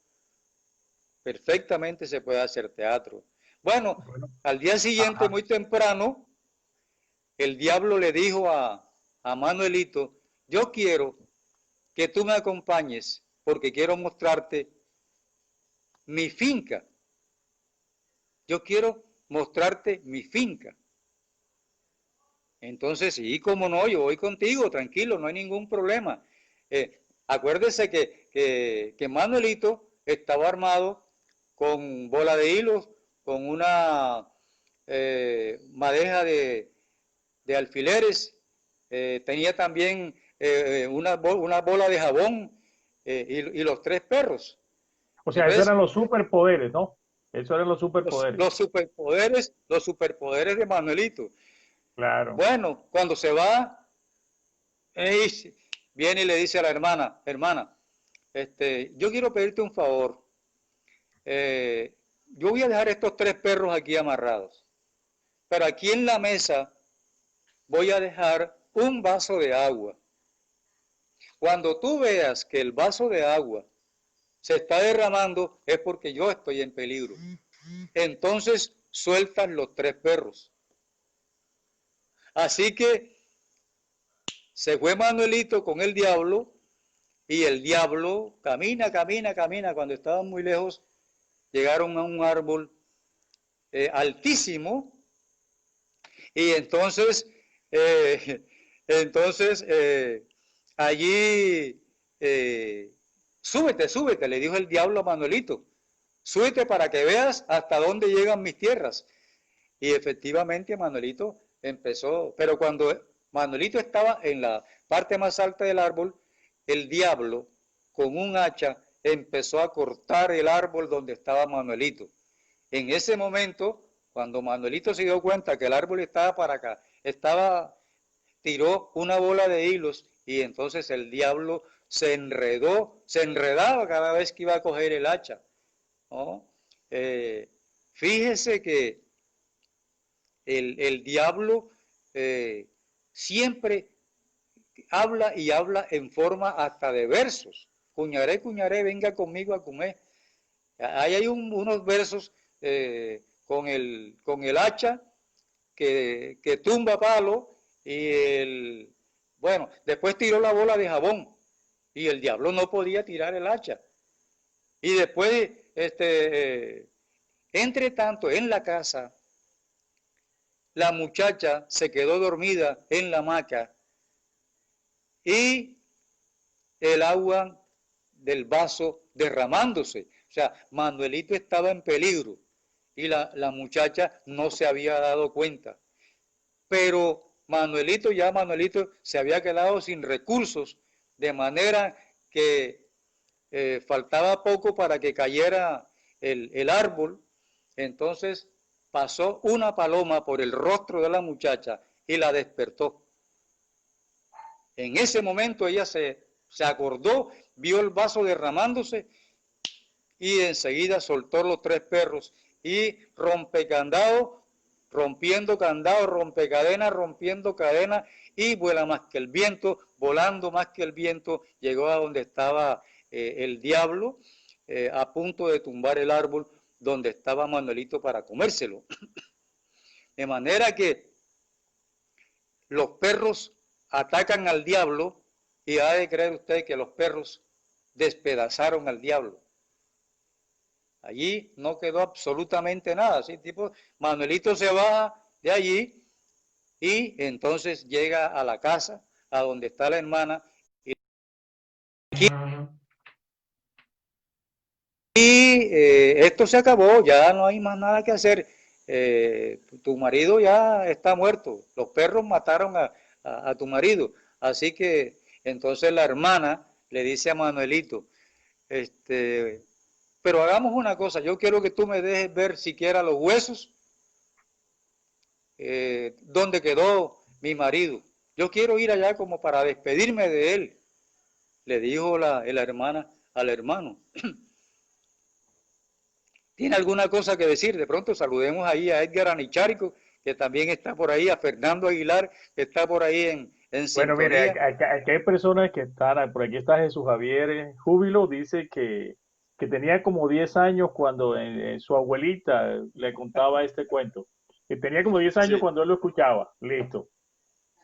Perfectamente se puede hacer teatro. Bueno, Bueno, al día siguiente, ajá. muy temprano, el diablo le dijo a Manuelito, yo quiero que tú me acompañes porque quiero mostrarte mi finca. Yo quiero mostrarte mi finca. Entonces, sí, cómo no, yo voy contigo, tranquilo, no hay ningún problema. Acuérdese que Manuelito estaba armado con bola de hilos, con una madeja de alfileres, tenía también una bola de jabón y los 3 perros. O sea, esos Entonces, eran los superpoderes, ¿no? Esos eran los superpoderes. los superpoderes de Manuelito. Claro. Bueno, cuando se va, viene y le dice a la hermana, yo quiero pedirte un favor. Yo voy a dejar estos 3 perros aquí amarrados, pero aquí en la mesa voy a dejar un vaso de agua. Cuando tú veas que el vaso de agua se está derramando, es porque yo estoy en peligro. Entonces sueltan los 3 perros. Así que se fue Manuelito con el diablo y el diablo camina. Cuando estaban muy lejos, llegaron a un árbol altísimo y entonces, eh, entonces allí, súbete, le dijo el diablo a Manuelito, súbete para que veas hasta dónde llegan mis tierras. Y efectivamente Manuelito empezó, pero cuando Manuelito estaba en la parte más alta del árbol, el diablo con un hacha empezó a cortar el árbol donde estaba Manuelito. En ese momento Cuando Manuelito se dio cuenta que el árbol estaba para acá, tiró una bola de hilos y entonces el diablo se enredaba cada vez que iba a coger el hacha, ¿no? Fíjese que el diablo siempre habla y habla en forma hasta de versos. Cuñaré, cuñaré, venga conmigo a comer. Ahí hay unos versos con el hacha que tumba palo bueno, después tiró la bola de jabón y el diablo no podía tirar el hacha. Y después, entre tanto, en la casa, la muchacha se quedó dormida en la hamaca y el agua del vaso derramándose. O sea, Manuelito estaba en peligro y la muchacha no se había dado cuenta. Pero Manuelito se había quedado sin recursos, de manera que faltaba poco para que cayera el árbol. Entonces pasó una paloma por el rostro de la muchacha y la despertó. En ese momento ella se acordó, vio el vaso derramándose y enseguida soltó los 3 perros y rompecandado, rompiendo candado, rompecadena, rompiendo cadena y vuela más que el viento, volando más que el viento, llegó a donde estaba el diablo, a punto de tumbar el árbol donde estaba Manuelito para comérselo. De manera que los perros atacan al diablo y ha de creer usted que los perros despedazaron al diablo. Allí no quedó absolutamente nada, ¿sí? Tipo, Manuelito se baja de allí y entonces llega a la casa, a donde está la hermana, y esto se acabó, ya no hay más nada que hacer. Tu marido ya está muerto, los perros mataron a tu marido. Así que entonces la hermana le dice a Manuelito, pero hagamos una cosa, yo quiero que tú me dejes ver siquiera los huesos donde quedó mi marido. Yo quiero ir allá como para despedirme de él, le dijo la hermana al hermano. ¿Tiene alguna cosa que decir? De pronto saludemos ahí a Edgar Anicharico, que también está por ahí, a Fernando Aguilar, que está por ahí en Bueno, mire, sintonía. aquí hay personas que están, por aquí está Jesús Javier Júbilo, dice que tenía como 10 años cuando su abuelita le contaba este cuento. Que tenía como 10 años Sí. cuando él lo escuchaba. Listo.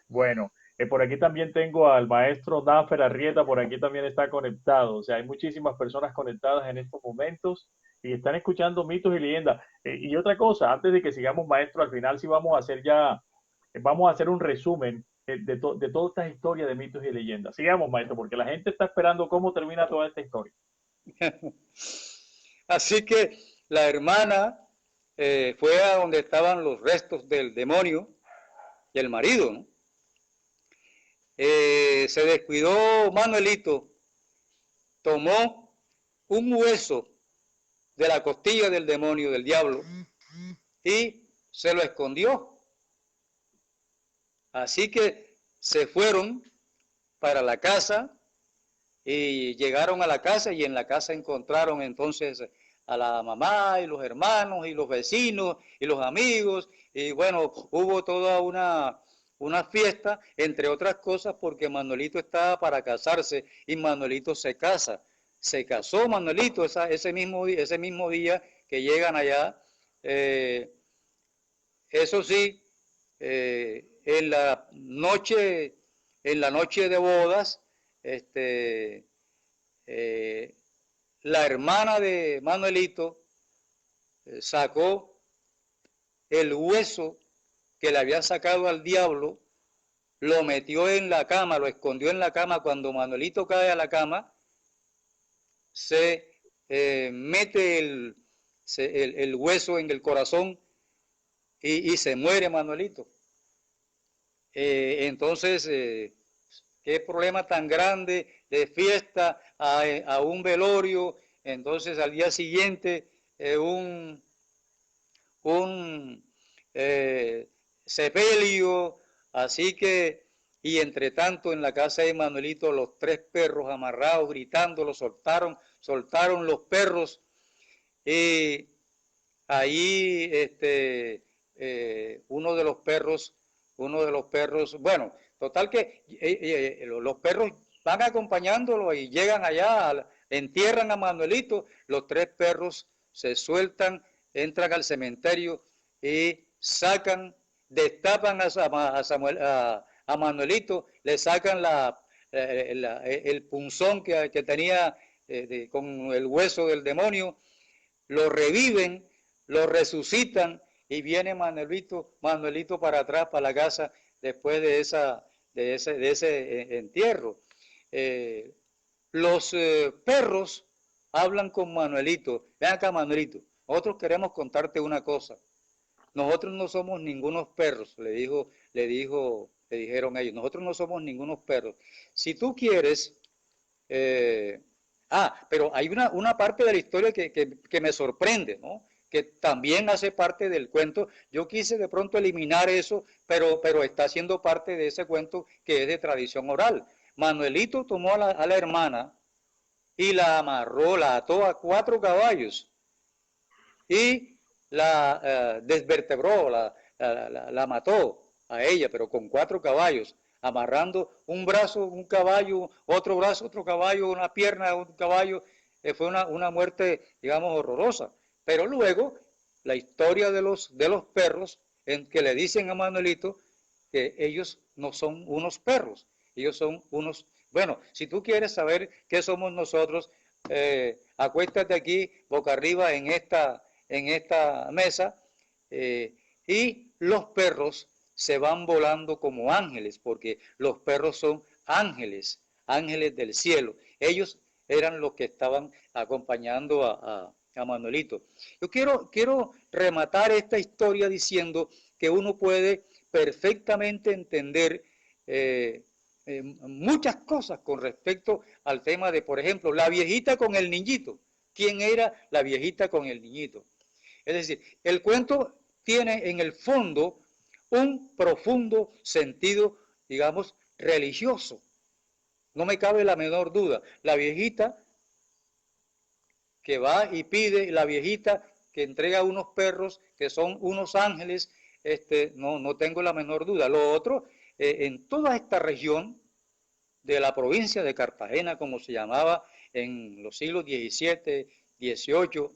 Bueno, por aquí también tengo al maestro Danfer Arrieta, por aquí también está conectado. O sea, hay muchísimas personas conectadas en estos momentos y están escuchando mitos y leyendas. Y otra cosa, antes de que sigamos, maestro, al final sí vamos a hacer vamos a hacer un resumen de toda esta historia de mitos y leyendas. Sigamos, maestro, porque la gente está esperando cómo termina toda esta historia. Así que la hermana fue a donde estaban los restos del demonio y el marido, ¿no? Se descuidó Manuelito, tomó un hueso de la costilla del demonio, del diablo, y se lo escondió. Así que se fueron para la casa y llegaron a la casa y en la casa encontraron entonces a la mamá y los hermanos y los vecinos y los amigos y bueno, hubo toda una fiesta, entre otras cosas porque Manuelito estaba para casarse y Manuelito se casa. Se casó Manuelito ese mismo día que llegan allá. Eso sí, en la noche de bodas, eh, la hermana de Manuelito sacó el hueso que le había sacado al diablo, lo metió en la cama, lo escondió en la cama. Cuando Manuelito cae a la cama, se mete el hueso en el corazón y se muere Manuelito. Entonces, qué problema tan grande de fiesta a un velorio. Entonces, al día siguiente, un sepelio, así que, y entre tanto en la casa de Manuelito los 3 perros amarrados, gritando, los soltaron los perros, y ahí uno de los perros, bueno, total que los perros van acompañándolo y llegan allá, entierran a Manuelito, los 3 perros se sueltan, entran al cementerio y destapan a Manuelito, le sacan el punzón que tenía con el hueso del demonio, lo reviven, lo resucitan y viene Manuelito para atrás, para la casa, después de ese entierro. Los perros hablan con Manuelito. Ven acá, Manuelito, nosotros queremos contarte una cosa. Nosotros no somos ningunos perros, le dijeron ellos. Nosotros no somos ningunos perros. Si tú quieres... pero hay una parte de la historia que me sorprende, ¿no? Que también hace parte del cuento. Yo quise de pronto eliminar eso, pero está siendo parte de ese cuento que es de tradición oral. Manuelito tomó a la hermana y la amarró, la ató a 4 caballos y la desvertebró, la mató a ella, pero con 4 caballos, amarrando un brazo, un caballo, otro brazo, otro caballo, una pierna, un caballo. Fue una muerte, digamos, horrorosa. Pero luego, la historia de los perros, en que le dicen a Manuelito que ellos no son unos perros, ellos son unos... Bueno, si tú quieres saber qué somos nosotros, acuéstate aquí, boca arriba, en esta mesa, y los perros se van volando como ángeles, porque los perros son ángeles, ángeles del cielo. Ellos eran los que estaban acompañando a Manuelito. Yo quiero rematar esta historia diciendo que uno puede perfectamente entender muchas cosas con respecto al tema de, por ejemplo, la viejita con el niñito. ¿Quién era la viejita con el niñito? Es decir, el cuento tiene en el fondo un profundo sentido, digamos, religioso. No me cabe la menor duda. La viejita que va y pide, la viejita que entrega unos perros que son unos ángeles, no tengo la menor duda. Lo otro, en toda esta región de la provincia de Cartagena, como se llamaba en los siglos XVII, XVIII,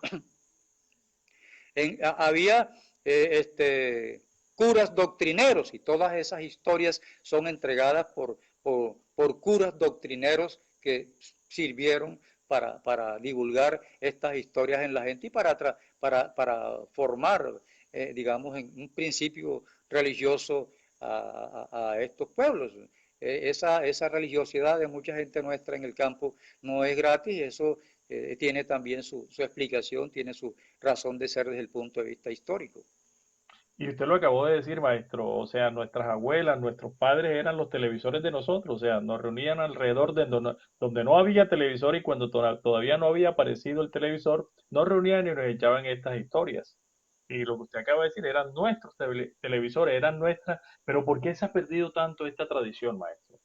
había curas doctrineros, y todas esas historias son entregadas por curas doctrineros que sirvieron para divulgar estas historias en la gente y para formar, digamos, en un principio religioso a estos pueblos. Esa religiosidad de mucha gente nuestra en el campo no es gratis, eso tiene también su explicación, tiene su razón de ser desde el punto de vista histórico. Y usted lo acabó de decir, maestro, o sea, nuestras abuelas, nuestros padres eran los televisores de nosotros, o sea, nos reunían alrededor de donde no había televisor y cuando todavía no había aparecido el televisor, nos reunían y nos echaban estas historias. Y lo que usted acaba de decir eran nuestros televisores, eran nuestras, pero ¿por qué se ha perdido tanto esta tradición, maestro?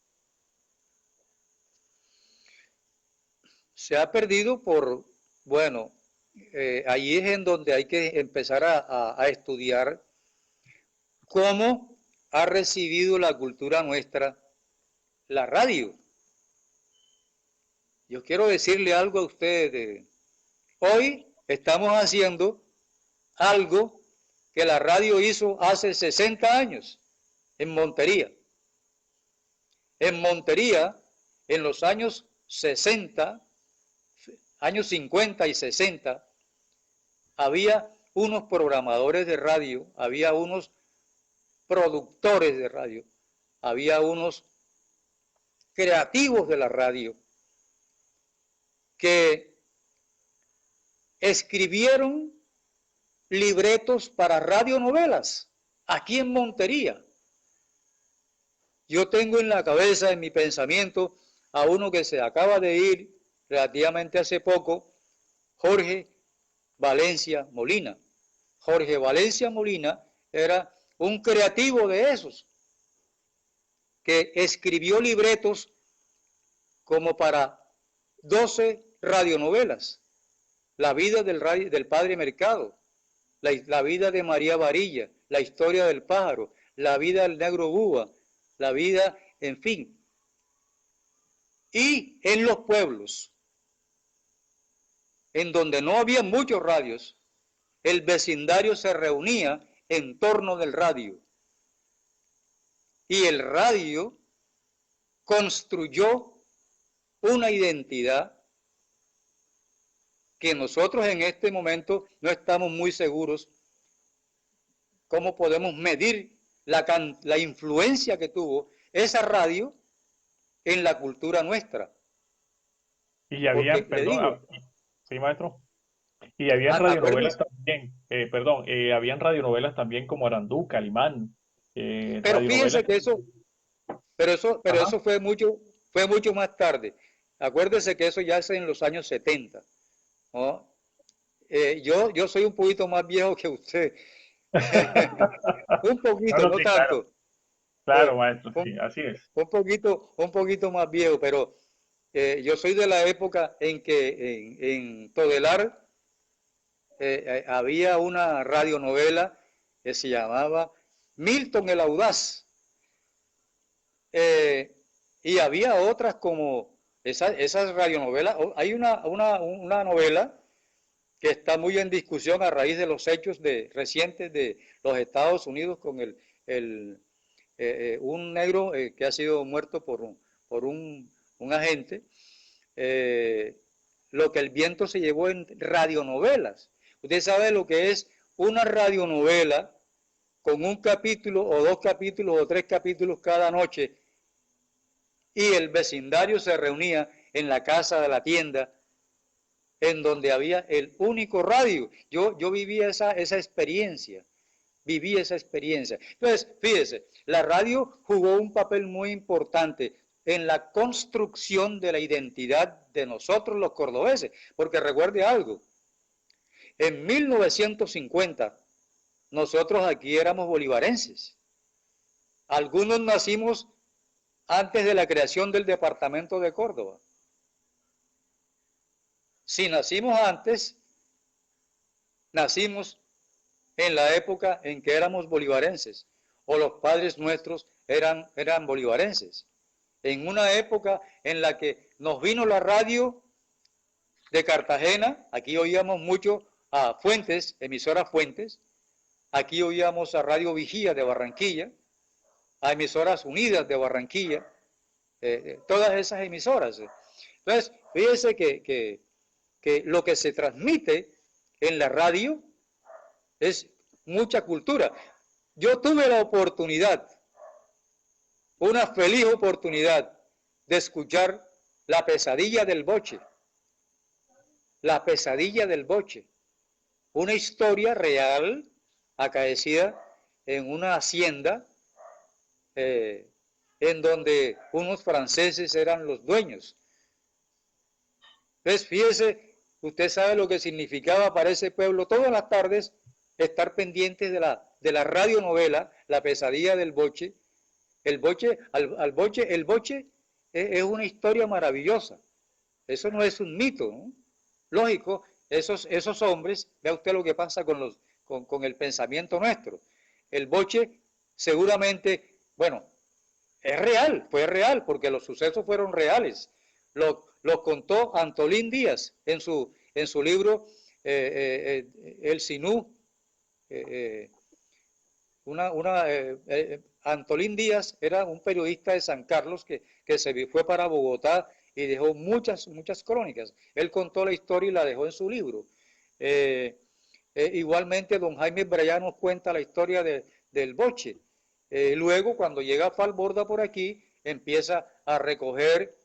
Se ha perdido bueno, ahí es en donde hay que empezar a estudiar cómo ha recibido la cultura nuestra la radio. Yo quiero decirle algo a ustedes. Hoy estamos haciendo algo que la radio hizo hace 60 años en Montería. En Montería, en los años 60, años 50 y 60, había unos programadores de radio, había unos productores de radio, había unos creativos de la radio que escribieron libretos para radionovelas aquí en Montería. Yo tengo en la cabeza, en mi pensamiento, a uno que se acaba de ir relativamente hace poco, Jorge Valencia Molina. Jorge Valencia Molina era un creativo de esos, que escribió libretos como para 12 radionovelas. La vida del padre Mercado, la vida de María Varilla, la historia del pájaro, la vida del negro Búa, la vida, en fin. Y en los pueblos, en donde no había muchos radios, el vecindario se reunía en torno del radio. Y el radio construyó una identidad que nosotros en este momento no estamos muy seguros cómo podemos medir la influencia que tuvo esa radio en la cultura nuestra. Y Porque había, le perdón, digo, sí, maestro. Y habían radionovelas acuérdense, también, perdón, habían radionovelas también como Arandú, Calimán, pero radionovelas. fíjense que pero Ajá. eso fue mucho más tarde. Acuérdese que eso ya es en los años 70, ¿no? Yo soy un poquito más viejo que usted. Un No, poquito, no, no sí, claro, tanto. claro, maestro, sí, Un, así es. un poquito más viejo, pero yo soy de la época en que en Todelar había una radionovela que se llamaba Milton el Audaz. Eh, y había otras como esas radionovelas. Hay una novela que está muy en discusión a raíz de los hechos recientes de los Estados Unidos con un negro que ha sido muerto por un agente, lo que el viento se llevó en radionovelas. Usted sabe lo que es una radionovela con un capítulo o dos capítulos o tres capítulos cada noche, y el vecindario se reunía en la casa de la tienda en donde había el único radio. Yo viví esa experiencia, viví esa experiencia. Entonces, fíjese, la radio jugó un papel muy importante en la construcción de la identidad de nosotros los cordobeses, porque recuerde algo, en 1950 nosotros aquí éramos bolivarenses. Algunos nacimos antes de la creación del departamento de Córdoba. Si nacimos antes, nacimos en la época en que éramos bolivarenses, o los padres nuestros eran bolivarenses. En una época en la que nos vino la radio de Cartagena, aquí oíamos mucho a Fuentes, emisora Fuentes, aquí oíamos a Radio Vigía de Barranquilla, a Emisoras Unidas de Barranquilla, todas esas emisoras. Entonces, fíjese que lo que se transmite en la radio es mucha cultura. Yo tuve la oportunidad, una feliz oportunidad, de escuchar La pesadilla del boche. La pesadilla del boche. Una historia real acaecida en una hacienda en donde unos franceses eran los dueños. Entonces, fíjese, usted sabe lo que significaba para ese pueblo todas las tardes estar pendientes de la radionovela La pesadilla del boche. El boche, el boche es una historia maravillosa. Eso no es un mito, ¿no? Lógico, esos hombres, vea usted lo que pasa con el pensamiento nuestro. El boche seguramente, bueno, es real, fue real, porque los sucesos fueron reales. Lo contó Antolín Díaz en su libro El Sinú. Antolín Díaz era un periodista de San Carlos que se fue para Bogotá y dejó muchas crónicas. Él contó la historia y la dejó en su libro. Igualmente, don Jaime Bryan nos cuenta la historia del boche. Luego, cuando llega Falborda por aquí, empieza a recoger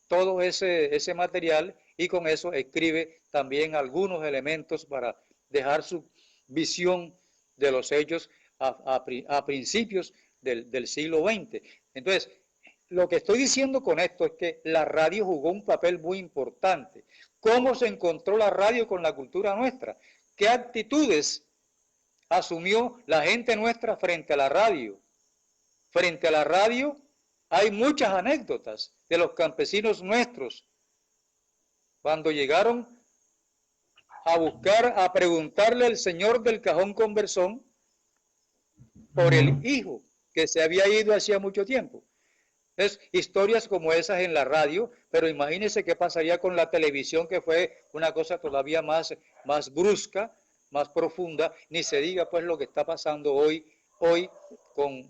todo ese material y con eso escribe también algunos elementos para dejar su visión de los hechos a principios del siglo XX. Entonces, lo que estoy diciendo con esto es que la radio jugó un papel muy importante. ¿Cómo se encontró la radio con la cultura nuestra? ¿Qué actitudes asumió la gente nuestra frente a la radio. Frente a la radio hay muchas anécdotas de los campesinos nuestros cuando llegaron a buscar, a preguntarle al señor del cajón conversón por el hijo que se había ido hacía mucho tiempo. Es historias como esas en la radio, pero imagínense qué pasaría con la televisión, que fue una cosa todavía más brusca, más profunda, ni se diga pues lo que está pasando hoy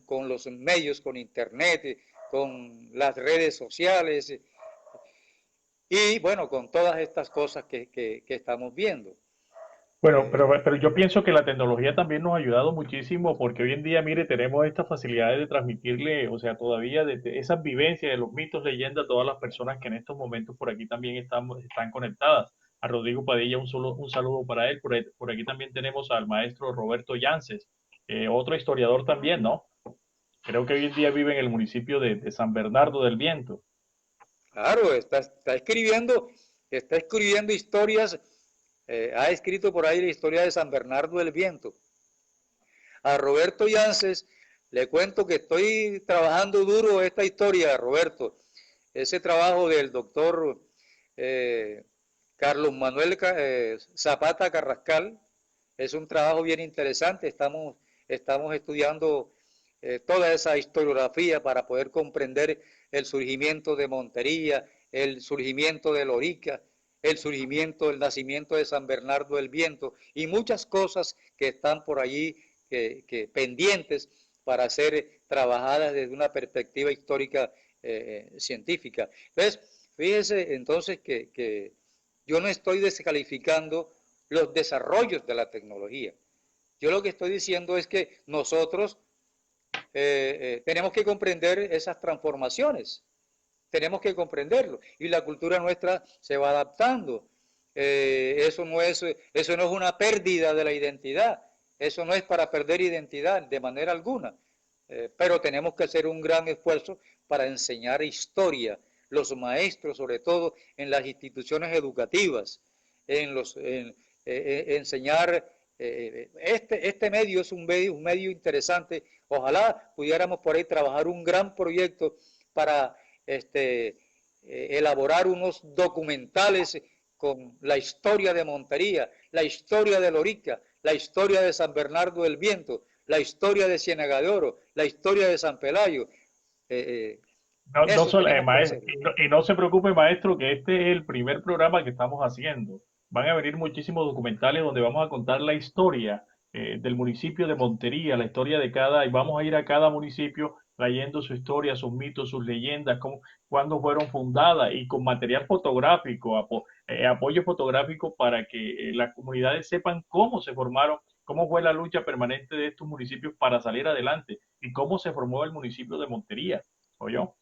con los medios, con internet, con las redes sociales y bueno, con todas estas cosas que estamos viendo. Bueno, pero yo pienso que la tecnología también nos ha ayudado muchísimo porque hoy en día, mire, tenemos estas facilidades de transmitirle, o sea, todavía de esas vivencias de los mitos, leyendas a todas las personas que en estos momentos por aquí también están conectadas. A Rodrigo Padilla, un saludo para él. Por aquí también tenemos al maestro Roberto Yances, otro historiador también, ¿no? Creo que hoy en día vive en el municipio de San Bernardo del Viento. Claro, está escribiendo historias, ha escrito por ahí la historia de San Bernardo del Viento. A Roberto Yances le cuento que estoy trabajando duro esta historia, Roberto. Ese trabajo del doctor eh, Carlos Manuel Zapata Carrascal es un trabajo bien interesante. Estamos estudiando toda esa historiografía para poder comprender el surgimiento de Montería, el surgimiento de Lorica, el surgimiento, el nacimiento de San Bernardo del Viento y muchas cosas que están por allí pendientes para ser trabajadas desde una perspectiva histórica científica. Entonces, fíjese entonces que yo no estoy descalificando los desarrollos de la tecnología. Yo lo que estoy diciendo es que nosotros tenemos que comprender esas transformaciones, tenemos que comprenderlo y la cultura nuestra se va adaptando. Eso no es una pérdida de la identidad, eso no es para perder identidad de manera alguna, pero tenemos que hacer un gran esfuerzo para enseñar historia, los maestros sobre todo en las instituciones educativas, enseñar este medio es un medio interesante. Ojalá pudiéramos por ahí trabajar un gran proyecto para elaborar unos documentales con la historia de Montería, la historia de Lorica, la historia de San Bernardo del Viento, la historia de Ciénaga de Oro, la historia de San Pelayo. No, no Eso solo, tenemos que maestro, hacer. y no se preocupe, maestro, que este es el primer programa que estamos haciendo. Van a venir muchísimos documentales donde vamos a contar la historia del municipio de Montería, la historia de cada, y vamos a ir a cada municipio trayendo su historia, sus mitos, sus leyendas, cómo, cuándo fueron fundadas y con material fotográfico, apoyo fotográfico para que las comunidades sepan cómo se formaron, cómo fue la lucha permanente de estos municipios para salir adelante y cómo se formó el municipio de Montería. ¿Oyó?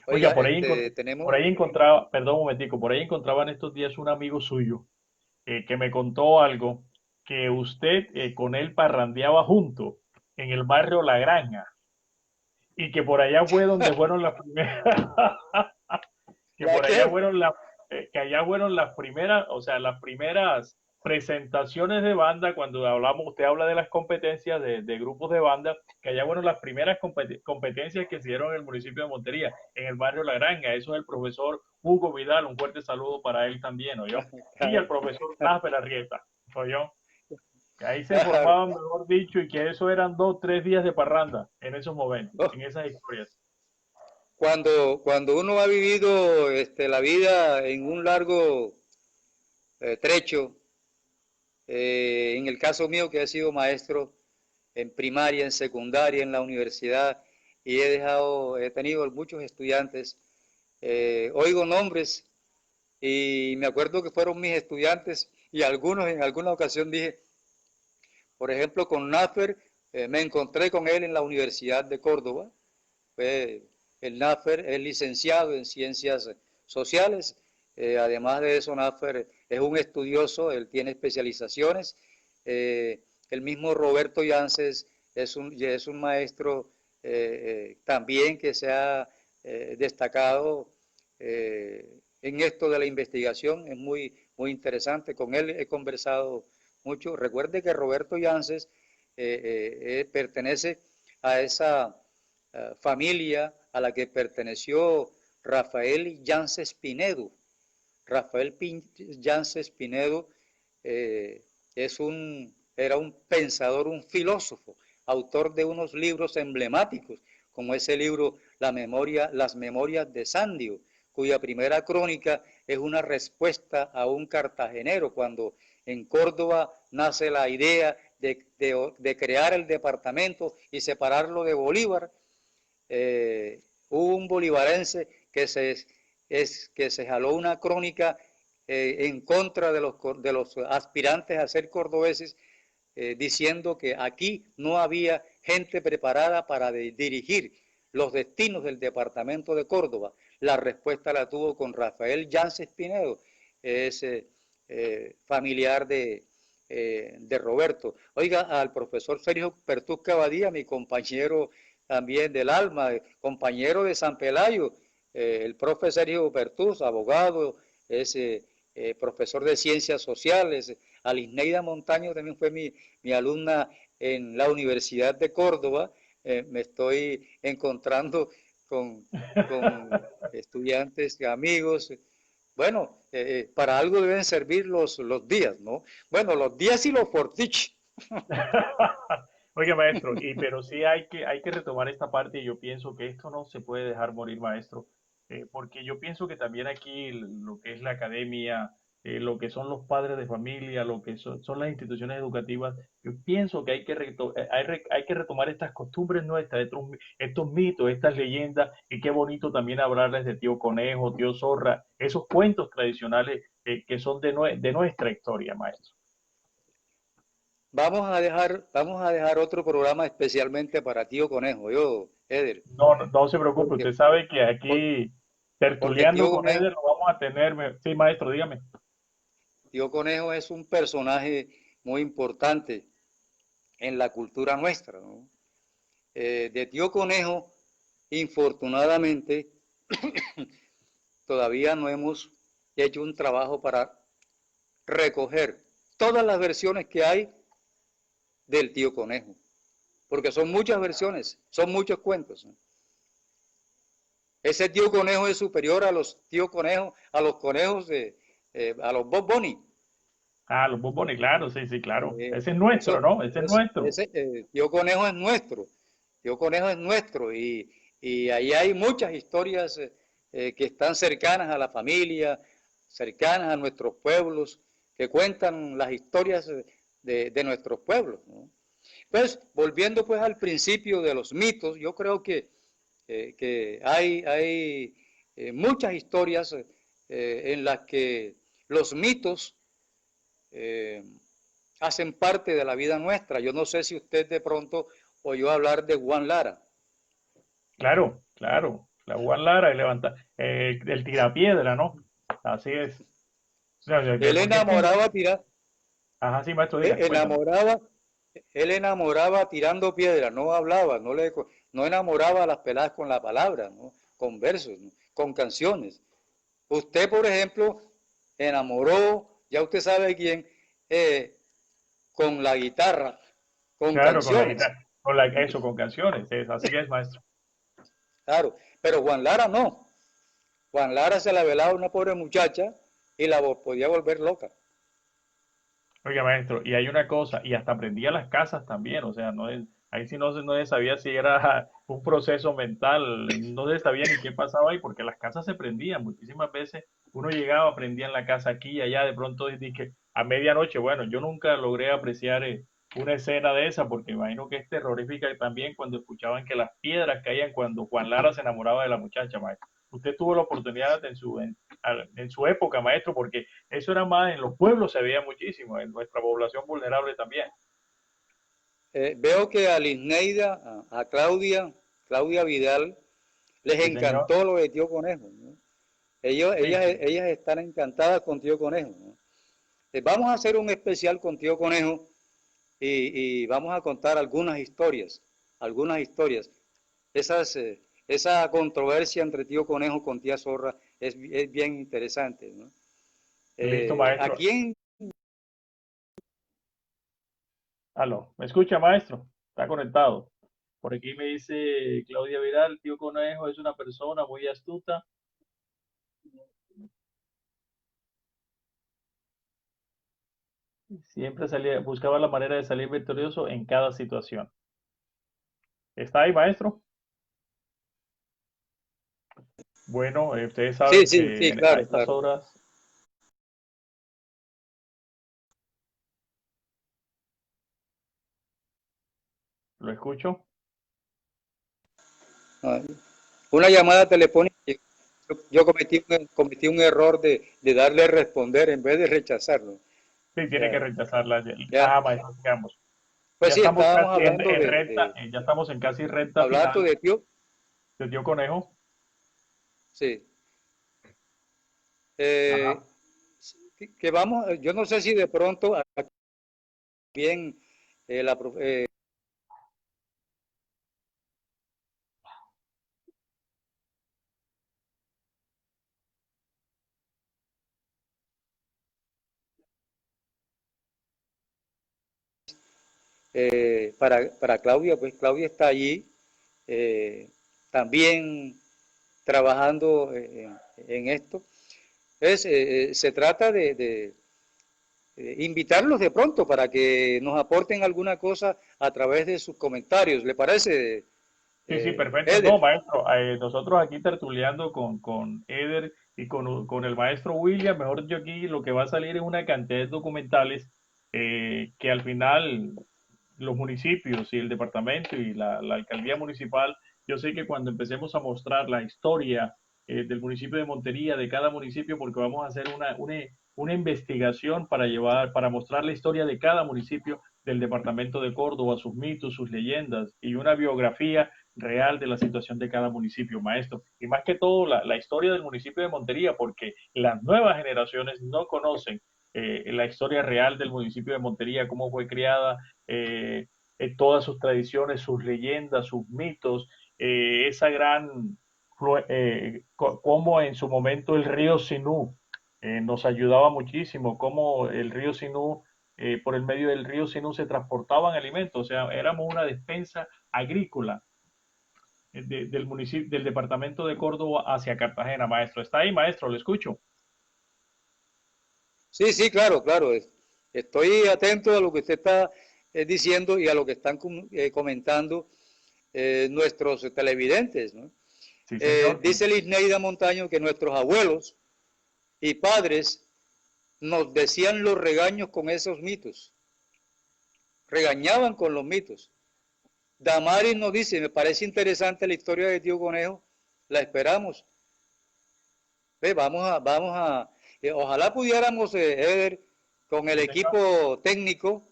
Oiga, Oiga, por ahí encontraba, perdón un momentico, por ahí encontraba en estos días un amigo suyo que me contó algo, que usted con él parrandeaba junto en el barrio La Granja y que por allá fue donde fueron las primeras, que ¿la por allá qué? fueron que allá fueron las primeras, o sea, las primeras presentaciones de banda, cuando hablamos, usted habla de las competencias de grupos de banda, que allá fueron las primeras competencias que se dieron en el municipio de Montería, en el barrio La Granja. Eso es el profesor Hugo Vidal, un fuerte saludo para él también, ¿oyó? Y el profesor Nasper Arrieta, ¿oyó? Que ahí se Claro. formaban, mejor dicho, y que eso eran 2, 3 días de parranda en esos momentos, Oh, en esas historias. cuando uno ha vivido la vida en un largo trecho, en el caso mío que he sido maestro en primaria, en secundaria, en la universidad, y he tenido muchos estudiantes, oigo nombres y me acuerdo que fueron mis estudiantes y algunos en alguna ocasión dije, por ejemplo, con Nafer, me encontré con él en la Universidad de Córdoba. El Nafer es licenciado en ciencias sociales. Además de eso, Nafer es un estudioso, él tiene especializaciones. El mismo Roberto Yances es un maestro también que se ha destacado en esto de la investigación. Es muy interesante. Con él he conversado mucho. Recuerde que Roberto Yáñez pertenece a esa familia a la que perteneció Rafael Yáñez Pinedo. Rafael Yáñez Pinedo era un pensador, un filósofo, autor de unos libros emblemáticos, como ese libro Las Memorias de Sandio, cuya primera crónica es una respuesta a un cartagenero cuando en Córdoba nace la idea de crear el departamento y separarlo de Bolívar. Hubo un bolivarense que se jaló una crónica en contra de los aspirantes a ser cordobeses, diciendo que aquí no había gente preparada para dirigir los destinos del departamento de Córdoba. La respuesta la tuvo con Rafael Yáñez Pinedo, familiar de Roberto. Oiga, al profesor Sergio Pertús Cavadía, mi compañero también del alma, compañero de San Pelayo, el profe Sergio Pertús, abogado, es profesor de ciencias sociales. Alisneida Montaño también fue mi alumna en la Universidad de Córdoba. Me estoy encontrando con estudiantes, amigos. Bueno, para algo deben servir los días, ¿no? Bueno, los días y los fortich. Oye, maestro, pero sí hay que retomar esta parte y yo pienso que esto no se puede dejar morir, maestro, porque yo pienso que también aquí lo que es la academia, lo que son los padres de familia, lo que son las instituciones educativas, yo pienso que hay que retomar estas costumbres nuestras, estos mitos, estas leyendas, y qué bonito también hablarles de tío Conejo, tío Zorra, esos cuentos tradicionales que son de nuestra historia, maestro. Vamos a dejar otro programa especialmente para Tío Conejo, Eder, No, no, no se preocupe, porque, usted sabe que por- aquí porque tertuleando con Eder lo vamos a tener. Sí, maestro, dígame. Tío Conejo es un personaje muy importante en la cultura nuestra, ¿no? De Tío Conejo, infortunadamente, todavía no hemos hecho un trabajo para recoger todas las versiones que hay del Tío Conejo, porque son muchas versiones, son muchos cuentos, ¿no? Ese Tío Conejo es superior a los Tío Conejos, a los conejos a los Bob Bunny. Ah, los bombones, claro, sí, sí, claro. Ese es nuestro, Eso, ¿no? Ese es nuestro. ese Tío Conejo es nuestro, Tío Conejo es nuestro y ahí hay muchas historias que están cercanas a la familia, cercanas a nuestros pueblos, que cuentan las historias de nuestros pueblos, ¿no? Pues, volviendo pues al principio de los mitos, yo creo que hay muchas historias en las que los mitos eh, hacen parte de la vida nuestra. Yo no sé si usted de pronto oyó hablar de Juan Lara. Claro, claro. La Juan Lara, el tirapiedra, ¿no? Así es. O sea, Él porque es que, enamoraba, tira, ajá, sí, maestro, eh, diga, cuéntame. enamoraba, él enamoraba tirando piedra, no hablaba, no enamoraba a las peladas con la palabra, ¿no? Con versos, ¿no? Con canciones. Usted, por ejemplo, enamoró, ya usted sabe quién, eh, con la guitarra, con Claro, con la canciones, guitarra, eso, con canciones, así es, maestro. claro. Pero Juan Lara no. Juan Lara se la velaba a una pobre muchacha y la podía volver loca. Oiga, maestro, y hay una cosa, y hasta aprendía las casas también, o sea, ahí sí no se sabía si era un proceso mental, no se sabía ni qué pasaba ahí, porque las casas se prendían, muchísimas veces uno llegaba, prendía en la casa aquí y allá, de pronto dije, a medianoche, bueno, yo nunca logré apreciar una escena de esa, porque imagino que es terrorífica también cuando escuchaban que las piedras caían cuando Juan Lara se enamoraba de la muchacha, maestro. Usted tuvo la oportunidad en su época, maestro, porque eso era más, en los pueblos se veía muchísimo, en nuestra población vulnerable también. Veo que a Lisneida, a Claudia Vidal, les Sí, señor. encantó lo de Tío Conejo, ¿no? Sí, sí. Ellas están encantadas con Tío Conejo, ¿no? Vamos a hacer un especial con Tío Conejo y vamos a contar algunas historias. Esa controversia entre Tío Conejo con Tía Zorra es bien interesante, ¿no? Listo, maestro. Aquí en Aló, ¿me escucha, maestro? Está conectado. Por aquí me dice Claudia Vidal, tío Conejo es una persona muy astuta. Siempre salía, buscaba la manera de salir victorioso en cada situación. ¿Está ahí, maestro? Bueno, ustedes Sí, saben sí, que sí, a claro, estas claro. horas, lo escucho. Ah, una llamada telefónica, yo cometí un error de darle a responder en vez de rechazarlo. O Sí, tiene que sea, rechazarla. ya, Ah, maestro, sigamos. pues Ya sí, estamos estábamos casi hablando en recta, ya estamos en casi recta hablando final de tío, de Tío Conejo. sí. Eh, Ajá. que vamos, yo no sé si de pronto bien la, para Claudia, pues Claudia está allí eh, también trabajando en esto. Se trata de invitarlos de pronto para que nos aporten alguna cosa a través de sus comentarios. ¿Le parece, Sí, sí, perfecto. No, Eder? maestro, nosotros aquí tertuleando con Eder y con el maestro William, mejor dicho, aquí lo que va a salir es una cantidad de documentales que al final los municipios y el departamento y la alcaldía municipal, yo sé que cuando empecemos a mostrar la historia del municipio de Montería, de cada municipio, porque vamos a hacer una investigación para llevar, para mostrar la historia de cada municipio del departamento de Córdoba, sus mitos, sus leyendas y una biografía real de la situación de cada municipio, maestro. Y más que todo, la historia del municipio de Montería, porque las nuevas generaciones no conocen la historia real del municipio de Montería, cómo fue creada, eh, todas sus tradiciones, sus leyendas, sus mitos, esa gran, cómo en su momento el río Sinú nos ayudaba muchísimo, cómo el río Sinú, por el medio del río Sinú se transportaban alimentos, o sea, éramos una despensa agrícola del municipio, del departamento de Córdoba hacia Cartagena, maestro. ¿Está ahí, maestro? ¿Lo escucho? Sí, sí, claro, claro. Estoy atento a lo que usted está diciendo y a lo que están comentando nuestros televidentes, ¿no? Sí, señor. Dice Lisneida Montaño que nuestros abuelos y padres nos decían los regaños con esos mitos, regañaban con los mitos. Damaris nos dice, me parece interesante la historia de Tío Conejo, la esperamos. Ojalá pudiéramos, Eder, con el Sí, señor. equipo técnico,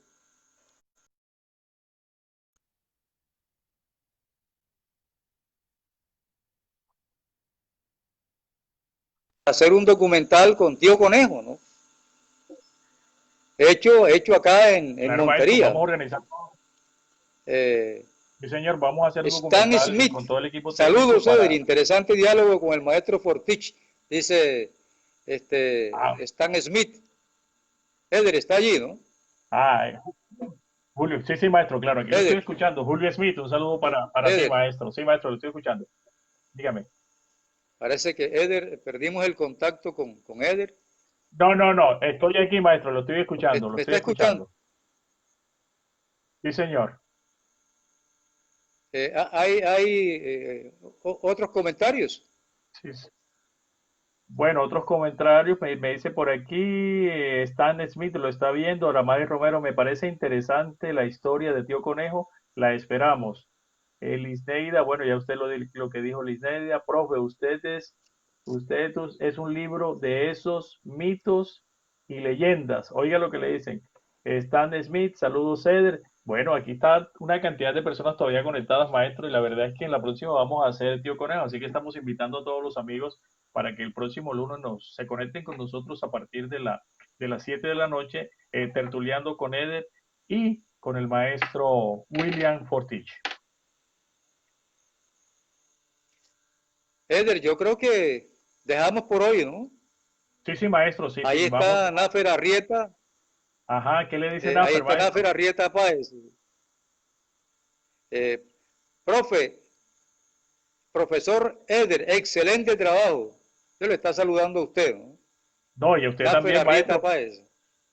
hacer un documental con Tío Conejo, ¿no? Hecho acá en Claro, maestro, Montería. vamos a organizar. Eh, Sí, señor, vamos a hacer un Stan documental Smith, con todo el equipo técnico saludos, Eder, para... interesante diálogo con el maestro Fortich, dice Ah, Stan Smith. Eder está allí, ¿no? ah, Julio, sí, sí, maestro, claro, aquí lo estoy Eder, escuchando. Julio Smith, un saludo para ti, Eder, maestro. Sí, maestro, lo estoy escuchando. Dígame. parece que Eder, perdimos el contacto con Eder. No, no, no, estoy aquí, maestro, lo estoy escuchando, lo ¿Me estoy está escuchando? escuchando. Sí, señor. Hay otros comentarios. Sí, sí. Bueno, otros comentarios, me dice por aquí, Stan Smith lo está viendo, Ramay Romero, me parece interesante la historia de Tío Conejo, la esperamos. Lisneida, bueno, ya usted lo que dijo Lisneida, profe, usted es un libro de esos mitos y leyendas. Oiga lo que le dicen. Stan Smith, saludos, Ceder. Bueno, aquí está una cantidad de personas todavía conectadas, maestro, y la verdad es que en la próxima vamos a hacer Tío Conejo, así que estamos invitando a todos los amigos para que el próximo lunes se conecten con nosotros a partir de las 7 de la noche, tertuleando con Eder y con el maestro William Fortich. Eder, yo creo que dejamos por hoy, ¿no? Sí, sí, maestro, sí, Ahí vamos. está Nafer Arrieta, Ajá, ¿qué le dice Ahí Naffer, está maestro? Nafer Arrieta Páez. Eh, profe, profesor Eder, excelente trabajo. Yo le está saludando a usted, ¿no? No, y a usted Nafer también, Arrieta maestro. Páez.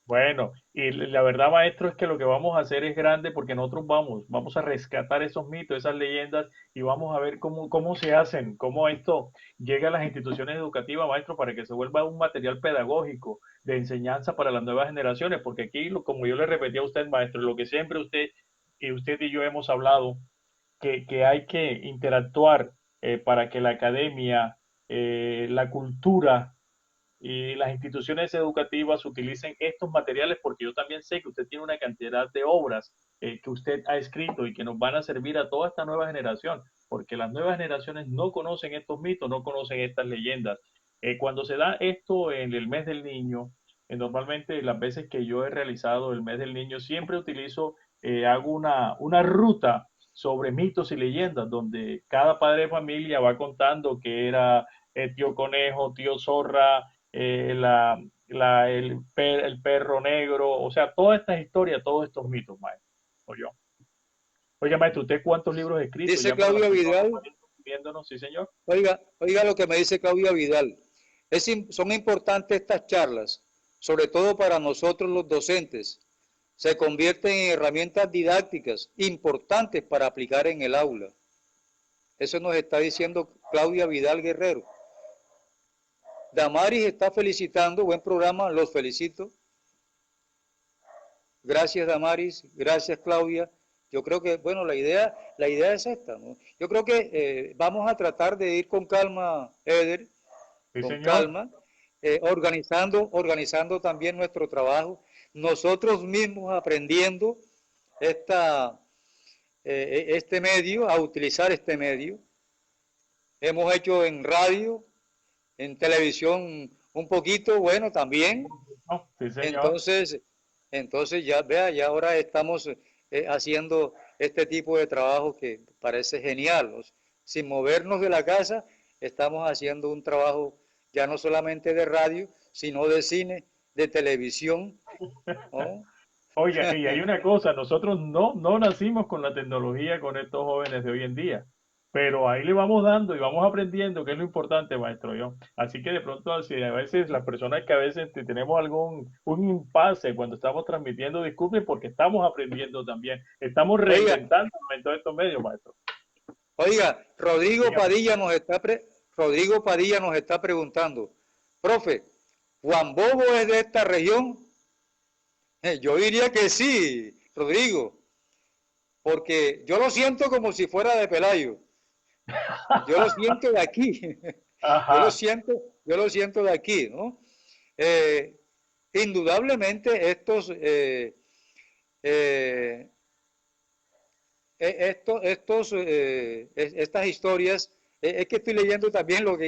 Bueno, y la verdad, maestro, es que lo que vamos a hacer es grande porque nosotros vamos a rescatar esos mitos, esas leyendas y vamos a ver cómo se hacen, cómo esto llega a las instituciones educativas, maestro, para que se vuelva un material pedagógico de enseñanza para las nuevas generaciones, porque aquí, como yo le repetí a usted, maestro, lo que siempre usted y yo hemos hablado, que hay que interactuar para que la academia, la cultura, y las instituciones educativas utilicen estos materiales, porque yo también sé que usted tiene una cantidad de obras que usted ha escrito y que nos van a servir a toda esta nueva generación, porque las nuevas generaciones no conocen estos mitos, no conocen estas leyendas. Cuando se da esto en el mes del niño, normalmente las veces que yo he realizado el mes del niño, siempre utilizo, hago una ruta sobre mitos y leyendas, donde cada padre de familia va contando que era tío conejo, tío zorra, el perro negro, o sea, todas estas historias, todos estos mitos, maestro. Oye, oiga, maestro, ¿usted cuántos libros ha escrito Dice ya para las Claudia personas Vidal, viéndonos? Sí, señor. oiga lo que me dice Claudia Vidal. Son importantes estas charlas, sobre todo para nosotros los docentes. Se convierten en herramientas didácticas importantes para aplicar en el aula. Eso nos está diciendo Claudia Vidal Guerrero. Damaris está felicitando, buen programa, los felicito. Gracias Damaris, gracias Claudia. Yo creo que, bueno, la idea es esta, ¿no? Yo creo que vamos a tratar de ir con calma, Eder, Sí, con señor. calma, organizando también nuestro trabajo, nosotros mismos aprendiendo este medio, a utilizar este medio. Hemos hecho en radio, en televisión un poquito, bueno, también. No, sí, señor. Entonces, entonces ya vea, ya ahora estamos haciendo este tipo de trabajo que parece genial, ¿no? Sin movernos de la casa, estamos haciendo un trabajo ya no solamente de radio, sino de cine, de televisión, ¿no? Oiga, y hay una cosa, nosotros no nacimos con la tecnología con estos jóvenes de hoy en día, pero ahí le vamos dando y vamos aprendiendo, que es lo importante, maestro yo. Así que de pronto, si a veces las personas que a veces tenemos un impasse cuando estamos transmitiendo, disculpen, porque estamos aprendiendo también, estamos Oiga, reinventándonos en todos estos medios, maestro. oiga, Dígame. Rodrigo Padilla nos está preguntando, profe, ¿Juan Bobo es de esta región? Yo diría que sí, Rodrigo, porque yo lo siento como si fuera de Pelayo. Yo lo siento de aquí. Yo lo Ajá, siento, yo lo siento de aquí, ¿no? Eh, indudablemente eh, estas historias, es que estoy leyendo también lo que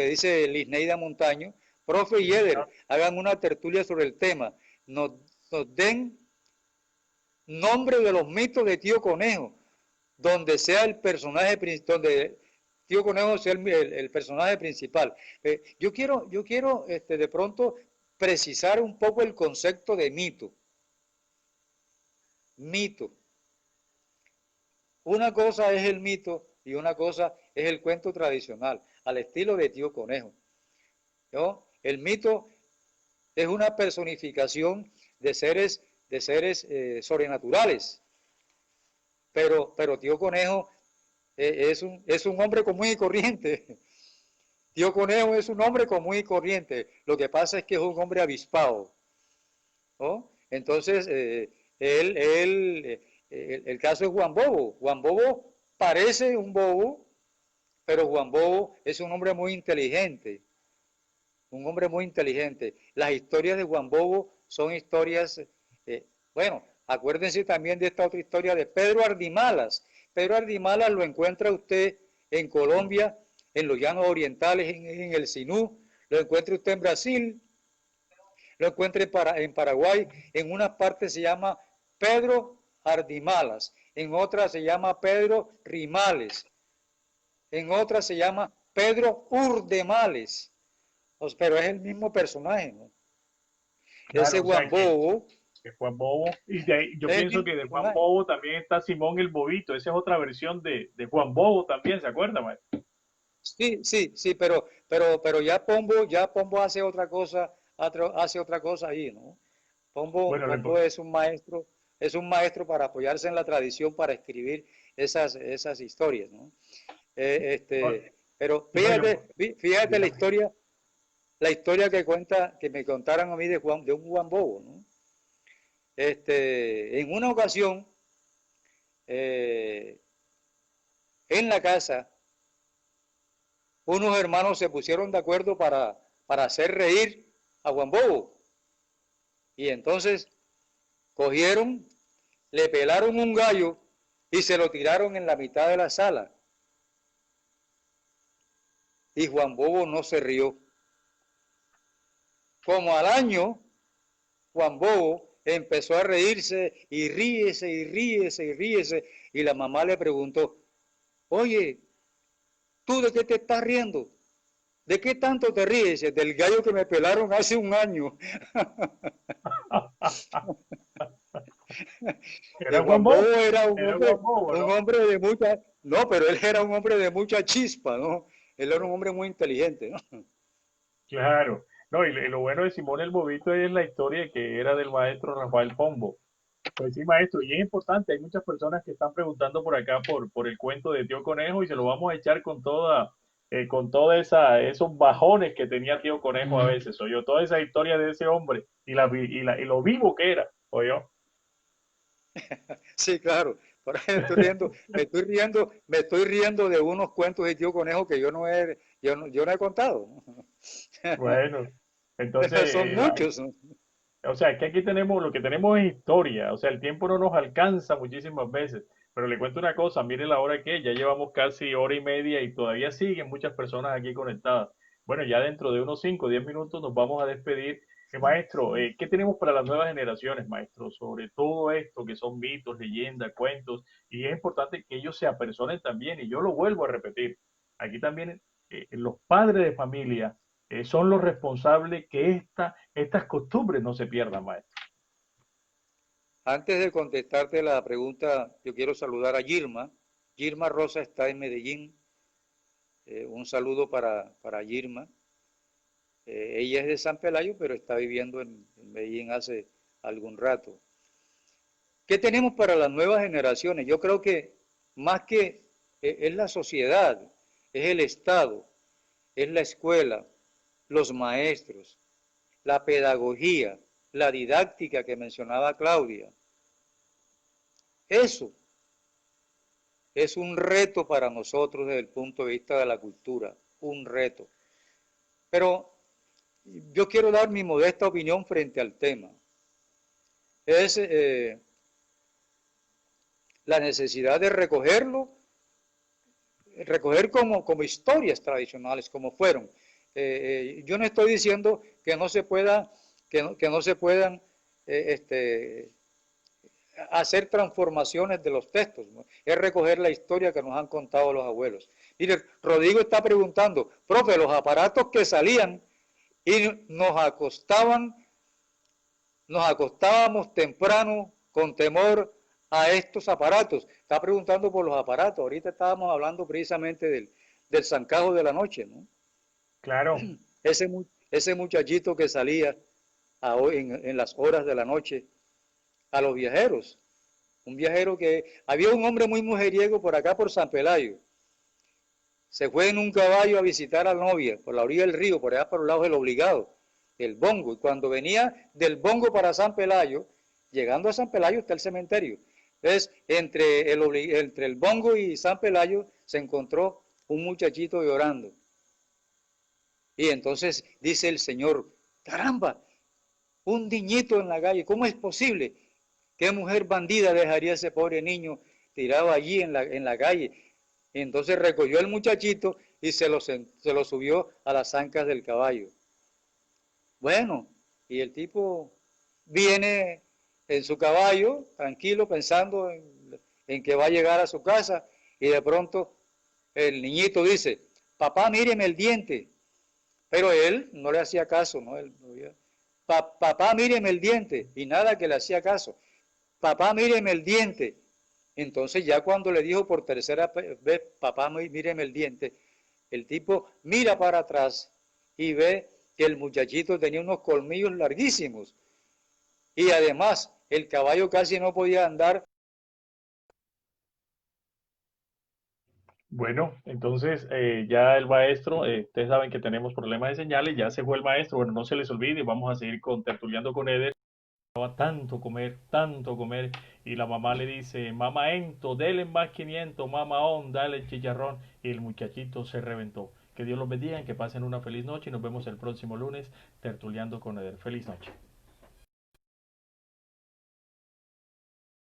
dice Lisneida Montaño, profe sí, Yeder, señor. hagan una tertulia sobre el tema, nos, nos den nombre de los mitos de Tío Conejo, donde sea el personaje, donde Tío Conejo sea el personaje principal. Yo quiero de pronto precisar un poco el concepto de mito. Mito. Una cosa es el mito y una cosa es el cuento tradicional, al estilo de Tío Conejo, ¿no? El mito es una personificación de seres sobrenaturales, pero Tío Conejo es un hombre común y corriente. Tío Conejo es un hombre común y corriente. Lo que pasa es que es un hombre avispado, ¿no? Entonces, el caso es Juan Bobo. Juan Bobo parece un bobo, pero Juan Bobo es un hombre muy inteligente. Un hombre muy inteligente. Las historias de Juan Bobo son historias, bueno, acuérdense también de esta otra historia de Pedro Ardimalas. Pedro Ardimalas lo encuentra usted en Colombia, en los llanos orientales, en el Sinú, lo encuentra usted en Brasil, lo encuentra en Paraguay, en una parte se llama Pedro Ardimalas, en otra se llama Pedro Rimales, en otra se llama Pedro Urdemales, pero es el mismo personaje, ¿no? Claro, Ese o sea Juan Bobo, que Juan Bobo. Y de ahí, yo Es el pienso mismo que de Juan personaje. Bobo también está Simón el Bobito. Esa es otra versión de Juan Bobo también, ¿se acuerda, maestro? Sí, sí, sí, pero ya Pombo hace otra cosa, hace otra cosa ahí, ¿no? Bueno, Pombo es un maestro para apoyarse en la tradición para escribir esas historias, ¿no? Pero no, yo, fíjate dígame. la historia que cuenta, que me contaron a mí de un Juan Bobo, ¿no? En una ocasión, eh, en la casa, unos hermanos se pusieron de acuerdo para hacer reír a Juan Bobo. Y entonces cogieron, le pelaron un gallo y se lo tiraron en la mitad de la sala. Y Juan Bobo no se rió. Como al año, Juan Bobo empezó a reírse y ríese y ríese y ríese. Y la mamá le preguntó, oye, ¿tú de qué te estás riendo? ¿De qué tanto te ríes? Del gallo que me pelaron hace un año. Era Juan Juan Bobo Bobo, era era Juan Bobo, un ¿no? hombre de mucha, no, pero él era un hombre de mucha chispa, ¿no? Él era un hombre muy inteligente, ¿no? Claro. No, y lo bueno de Simón el Bobito es la historia que era del maestro Rafael Pombo. Pues sí, maestro, y es importante, hay muchas personas que están preguntando por acá por el cuento de Tío Conejo y se lo vamos a echar con toda esos bajones que tenía Tío Conejo a veces, o yo, toda esa historia de ese hombre y lo vivo que era, o yo. Sí, claro. Por ahí me estoy riendo de unos cuentos de Tío Conejo que yo no he contado. Bueno, entonces, Pero son muchos, ¿no? o sea, es que aquí tenemos, lo que tenemos es historia, o sea, el tiempo no nos alcanza muchísimas veces, pero le cuento una cosa, mire la hora que es, ya llevamos casi hora y media y todavía siguen muchas personas aquí conectadas. Bueno, ya dentro de unos 5 o 10 minutos nos vamos a despedir. Maestro, ¿qué tenemos para las nuevas generaciones, maestro? Sobre todo esto que son mitos, leyendas, cuentos, y es importante que ellos se apersonen también, y yo lo vuelvo a repetir, aquí también los padres de familia son los responsables que estas costumbres no se pierdan, maestro. Antes de contestarte la pregunta, yo quiero saludar a Girma. Girma Rosa está en Medellín. Un saludo para Girma. Ella es de San Pelayo, pero está viviendo en Medellín hace algún rato. ¿Qué tenemos para las nuevas generaciones? Yo creo que más que es la sociedad, es el Estado, es la escuela, los maestros, la pedagogía, la didáctica que mencionaba Claudia. Eso es un reto para nosotros desde el punto de vista de la cultura, un reto. Pero yo quiero dar mi modesta opinión frente al tema. Es la necesidad de recoger como historias tradicionales, como fueron. Yo no estoy diciendo que no se pueda, que no se puedan hacer transformaciones de los textos, ¿no? Es recoger la historia que nos han contado los abuelos. Mire, Rodrigo está preguntando, profe, los aparatos que salían y nos acostábamos temprano con temor a estos aparatos. Está preguntando por los aparatos. Ahorita estábamos hablando precisamente del zancajo de la noche, ¿no? Claro, Ese, ese muchachito que salía en las horas de la noche a los viajeros. Un viajero que... Había un hombre muy mujeriego por acá, por San Pelayo. Se fue en un caballo a visitar a la novia por la orilla del río, por allá por los lados del Obligado, el Bongo. Y cuando venía del Bongo para San Pelayo, llegando a San Pelayo está el cementerio. Entonces, entre el Bongo y San Pelayo se encontró un muchachito llorando. Y entonces dice el Señor, caramba, un niñito en la calle, ¿cómo es posible? ¿Qué mujer bandida dejaría a ese pobre niño tirado allí en la calle? Y entonces recogió el muchachito y se lo subió a las ancas del caballo. Bueno, y el tipo viene en su caballo, tranquilo, pensando en que va a llegar a su casa, y de pronto el niñito dice, papá, míreme el diente. Pero él no le hacía caso, ¿no? Él, Papá, míreme el diente, y nada que le hacía caso. Papá, míreme el diente. Entonces ya cuando le dijo por tercera vez, papá, míreme el diente, el tipo mira para atrás y ve que el muchachito tenía unos colmillos larguísimos. Y además, el caballo casi no podía andar. Bueno, entonces ya el maestro, ustedes saben que tenemos problemas de señales, ya se fue el maestro, bueno, no se les olvide, vamos a seguir con tertuliando con Eder. Tanto comer, y la mamá le dice, mamá Ento, dele más 500, mamá On, dale el chicharrón, y el muchachito se reventó. Que Dios los bendiga, que pasen una feliz noche y nos vemos el próximo lunes tertuliando con Eder. Feliz noche.